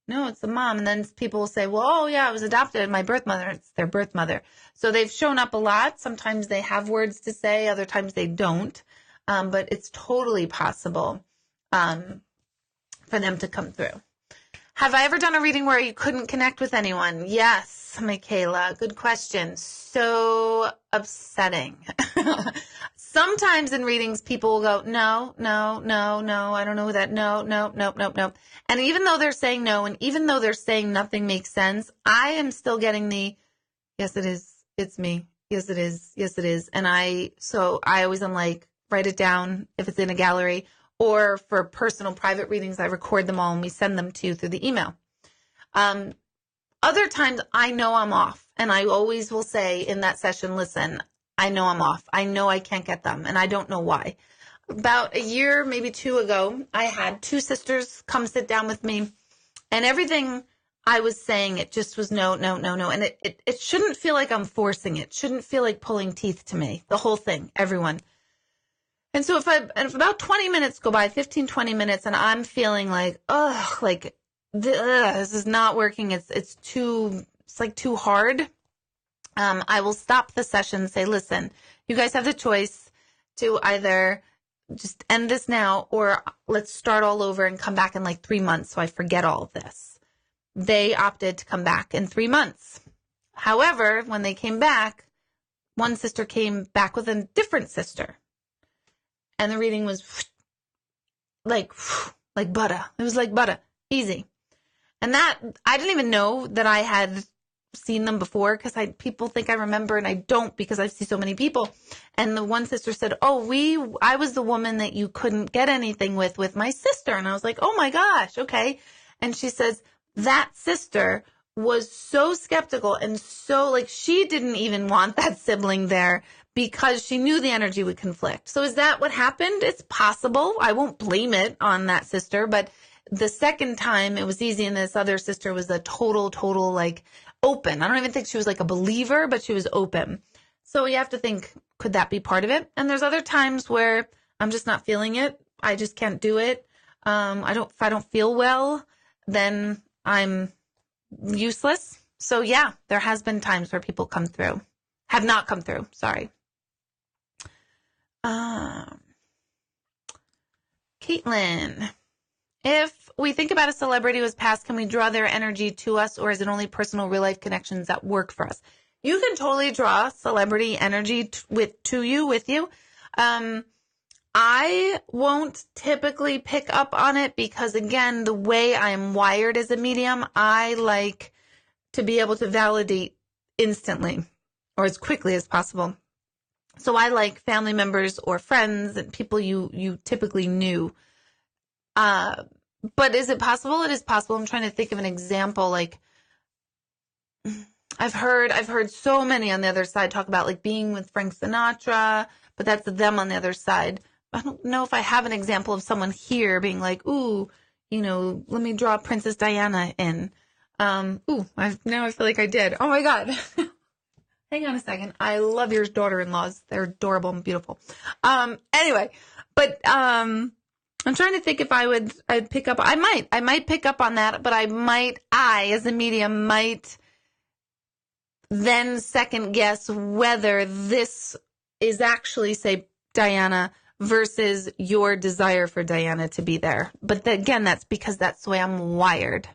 no, it's the mom. And then people will say, well, oh yeah, I was adopted. My birth mother, it's their birth mother. So they've shown up a lot. Sometimes they have words to say. Other times they don't. But it's totally possible for them to come through. Have I ever done a reading where you couldn't connect with anyone? Yes, Michaela. Good question. So upsetting. Sometimes in readings, people will go, no, no, no, no, I don't know who that, no, no, no, no, no. And even though they're saying no, and even though they're saying nothing makes sense, I am still getting the, yes, it is. It's me. Yes, it is. Yes, it is. And I always am like, write it down if it's in a gallery, or for personal private readings, I record them all and we send them to you through the email. Other times I know I'm off and I always will say in that session, listen, I know I'm off. I know I can't get them and I don't know why. About a year, maybe 2 ago, I had 2 sisters come sit down with me and everything I was saying, it just was no, no, no, no. And it shouldn't feel like I'm forcing it. Shouldn't feel like pulling teeth to me. The whole thing, everyone. And so if about 20 minutes go by, 15, 20 minutes, and I'm feeling like, oh, like This is not working. It's like too hard. I will stop the session and say, listen, you guys have the choice to either just end this now or let's start all over and come back in like 3 months so I forget all of this. They opted to come back in 3 months. However, when they came back, one sister came back with a different sister. And the reading was like butter. It was like butter. Easy. And that, I didn't even know that I had seen them before because people think I remember and I don't because I've seen so many people. And the one sister said, I was the woman that you couldn't get anything with my sister. And I was like, oh my gosh, okay. And she says, that sister was so skeptical and so like she didn't even want that sibling there because she knew the energy would conflict. So is that what happened? It's possible. I won't blame it on that sister, but the second time it was easy and this other sister was a total like open. I don't even think she was like a believer, but she was open. So you have to think, could that be part of it? And there's other times where I'm just not feeling it. I just can't do it. If I don't feel well, then I'm useless. So yeah, there has been times where people have not come through. Sorry. Caitlin, if we think about a celebrity who has passed, can we draw their energy to us, or is it only personal real life connections that work for us? You can totally draw celebrity energy with you. I won't typically pick up on it because, again, the way I am wired as a medium, I like to be able to validate instantly or as quickly as possible. So I like family members or friends and people you typically knew. But is it possible? It is possible. I'm trying to think of an example. Like I've heard so many on the other side talk about like being with Frank Sinatra, but that's them on the other side. I don't know if I have an example of someone here being like, ooh, let me draw Princess Diana in. Now I feel like I did. Oh my God. Hang on a second. I love your daughter-in-laws. They're adorable and beautiful. Anyway, but I'm trying to think if I'd pick up. I might pick up on that, but I as a medium might then second guess whether this is actually, say, Diana versus your desire for Diana to be there. But again, that's because that's the way I'm wired.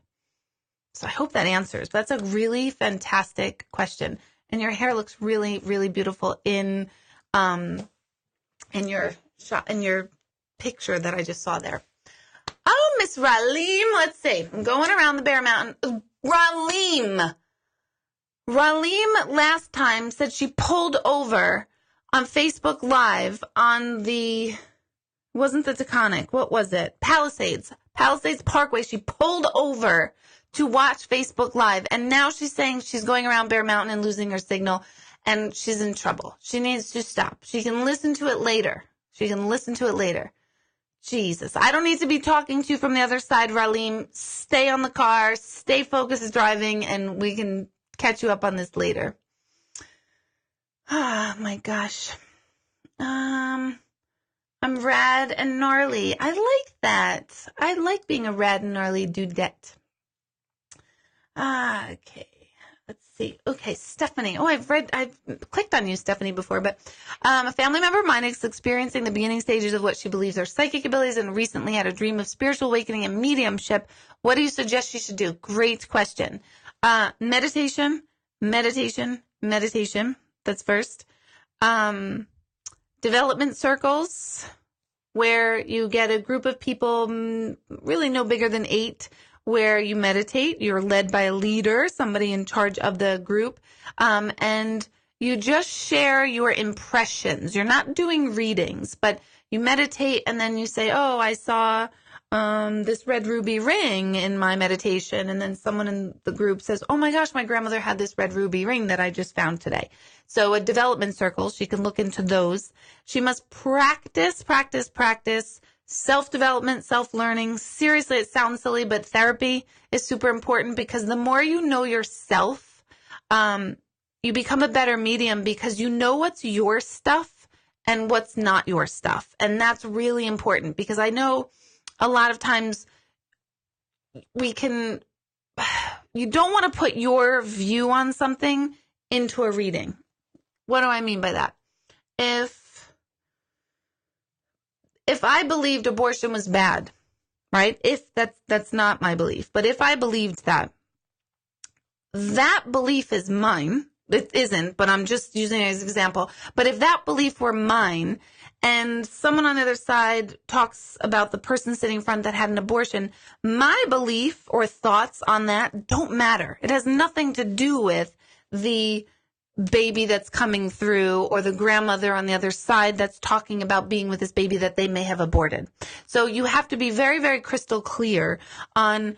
So I hope that answers. That's a really fantastic question. And your hair looks really, really beautiful in your shot, in your picture that I just saw there. Oh, Miss Ralim, let's see. I'm going around the Bear Mountain. Ralim last time said she pulled over on Facebook Live on wasn't the Taconic, what was it? Palisades Parkway. She pulled over to watch Facebook Live, and now she's saying she's going around Bear Mountain and losing her signal, and she's in trouble. She needs to stop. She can listen to it later. Jesus, I don't need to be talking to you from the other side, Ralim. Stay on the car, stay focused driving, and we can catch you up on this later. Ah, my gosh. I'm rad and gnarly. I like that. I like being a rad and gnarly dudette. Okay. Let's see. Okay, Stephanie. Oh, I've clicked on you, Stephanie, before, but a family member of mine is experiencing the beginning stages of what she believes are psychic abilities and recently had a dream of spiritual awakening and mediumship. What do you suggest she should do? Great question. Meditation. That's first. Development circles, where you get a group of people, really no bigger than 8, where you meditate. You're led by a leader, somebody in charge of the group, and you just share your impressions. You're not doing readings, but you meditate and then you say, oh, I saw this red ruby ring in my meditation. And then someone in the group says, oh my gosh, my grandmother had this red ruby ring that I just found today. So a development circle, she can look into those. She must practice self-development, self-learning. Seriously, it sounds silly, but therapy is super important because the more you know yourself, you become a better medium because you know what's your stuff and what's not your stuff. And that's really important because I know a lot of times you don't want to put your view on something into a reading. What do I mean by that? If I believed abortion was bad, right? If that's not my belief, but if I believed that belief is mine, it isn't, but I'm just using it as an example. But if that belief were mine and someone on the other side talks about the person sitting in front that had an abortion, my belief or thoughts on that don't matter. It has nothing to do with the baby that's coming through or the grandmother on the other side that's talking about being with this baby that they may have aborted. So you have to be very, very crystal clear on,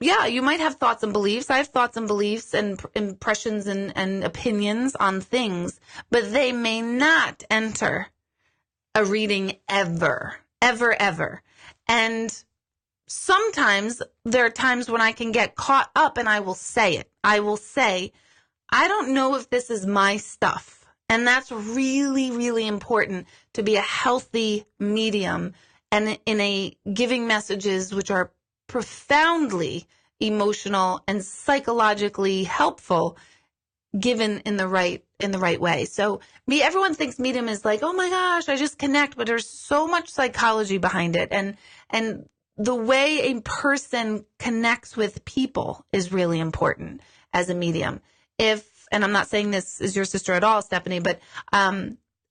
yeah, you might have thoughts and beliefs. I have thoughts and beliefs and impressions and opinions on things, but they may not enter a reading ever, ever, ever. And sometimes there are times when I can get caught up and I will say it. I will say, I don't know if this is my stuff. And that's really, really important to be a healthy medium and in a giving messages which are profoundly emotional and psychologically helpful given in the right way. So everyone thinks medium is like, oh my gosh, I just connect, but there's so much psychology behind it. And the way a person connects with people is really important as a medium. And I'm not saying this is your sister at all, Stephanie, but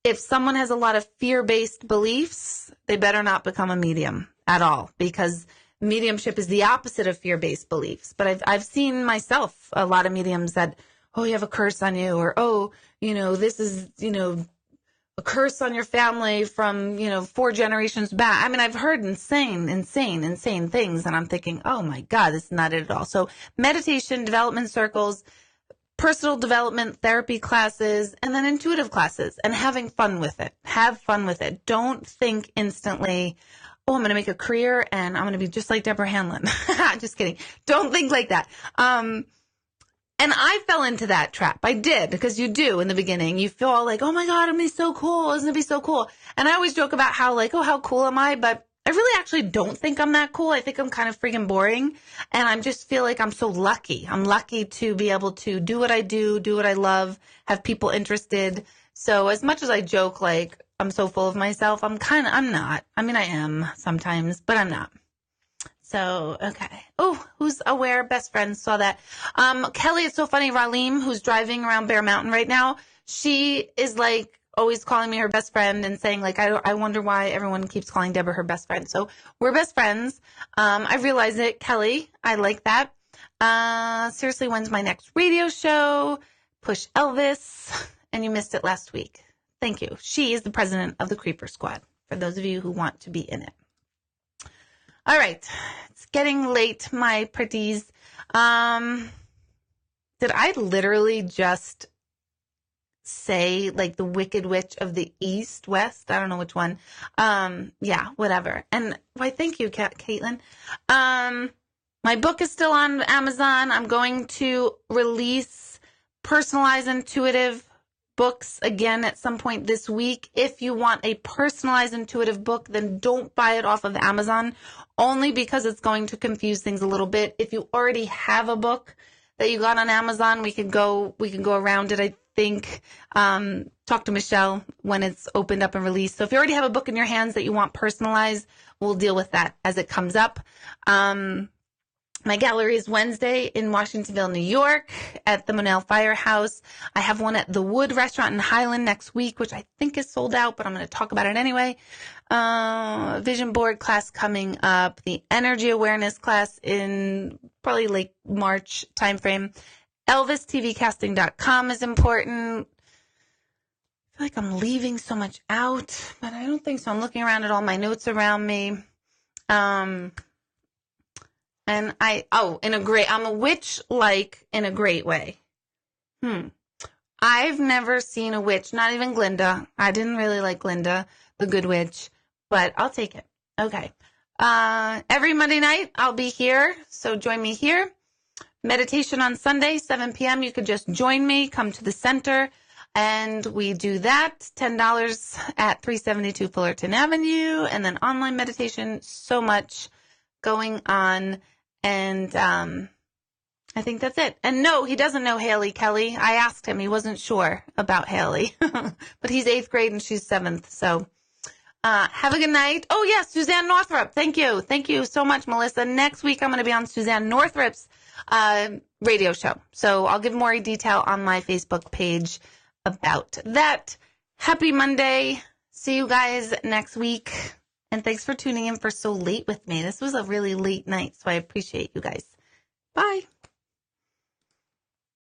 if someone has a lot of fear-based beliefs, they better not become a medium at all, because mediumship is the opposite of fear-based beliefs. But I've seen myself a lot of mediums that, oh, you have a curse on you, or, oh, this is, a curse on your family from, 4 generations back. I mean, I've heard insane things, and I'm thinking, oh my God, this is not it at all. So meditation, development circles, personal development therapy classes, and then intuitive classes, and having fun with it. Have fun with it. Don't think instantly, oh, I'm going to make a career and I'm going to be just like Deborah Hanlon. Just kidding. Don't think like that. And I fell into that trap. I did, because you do in the beginning. You feel like, oh my God, I'm going to be so cool. Isn't it be so cool? And I always joke about how like, oh, how cool am I? But I really actually don't think I'm that cool. I think I'm kind of freaking boring. And I just feel like I'm so lucky. I'm lucky to be able to do what I do what I love, have people interested. So as much as I joke like I'm so full of myself, I'm not. I mean, I am sometimes, but I'm not. So, okay. Oh, who's aware? Best friend saw that. Kelly, it's so funny. Ralim, who's driving around Bear Mountain right now, she is like always calling me her best friend and saying like, I wonder why everyone keeps calling Deborah her best friend. So we're best friends. I realize it, Kelly. I like that. Seriously, when's my next radio show? Push Elvis. And you missed it last week. Thank you. She is the president of the Creeper Squad, for those of you who want to be in it. All right. It's getting late, my pretties. Did I literally just say like the Wicked Witch of the East, West? I don't know which one. Yeah, whatever. And why, thank you, Caitlin. My book is still on Amazon. I'm going to release personalized intuitive books again at some point this week. If you want a personalized intuitive book, then don't buy it off of Amazon, only because it's going to confuse things a little bit. If you already have a book that you got on Amazon, we can go around it, I think. Talk to Michelle when it's opened up and released. So if you already have a book in your hands that you want personalized, we'll deal with that as it comes up. My gallery is Wednesday in Washingtonville, New York at the Monell Firehouse. I have one at the Wood Restaurant in Highland next week, which I think is sold out, but I'm going to talk about it anyway. Vision board class coming up. The energy awareness class in probably late March timeframe. ElvisTVcasting.com is important. I feel like I'm leaving so much out, but I don't think so. I'm looking around at all my notes around me. And I'm a witch, like, in a great way. I've never seen a witch, not even Glinda. I didn't really like Glinda, the good witch, but I'll take it. Okay. Every Monday night, I'll be here, so join me here. Meditation on Sunday, 7 p.m. You could just join me, come to the center, and we do that. $10 at 372 Fullerton Avenue, and then online meditation, so much going on. And I think that's it. And no, he doesn't know Haley Kelly. I asked him. He wasn't sure about Haley. But he's 8th grade and she's 7th. So have a good night. Oh, yes, Suzanne Northrup. Thank you. Thank you so much, Melissa. Next week, I'm going to be on Suzanne Northrup's radio show. So I'll give more detail on my Facebook page about that. Happy Monday. See you guys next week. And thanks for tuning in for so late with me. This was a really late night, so I appreciate you guys. Bye.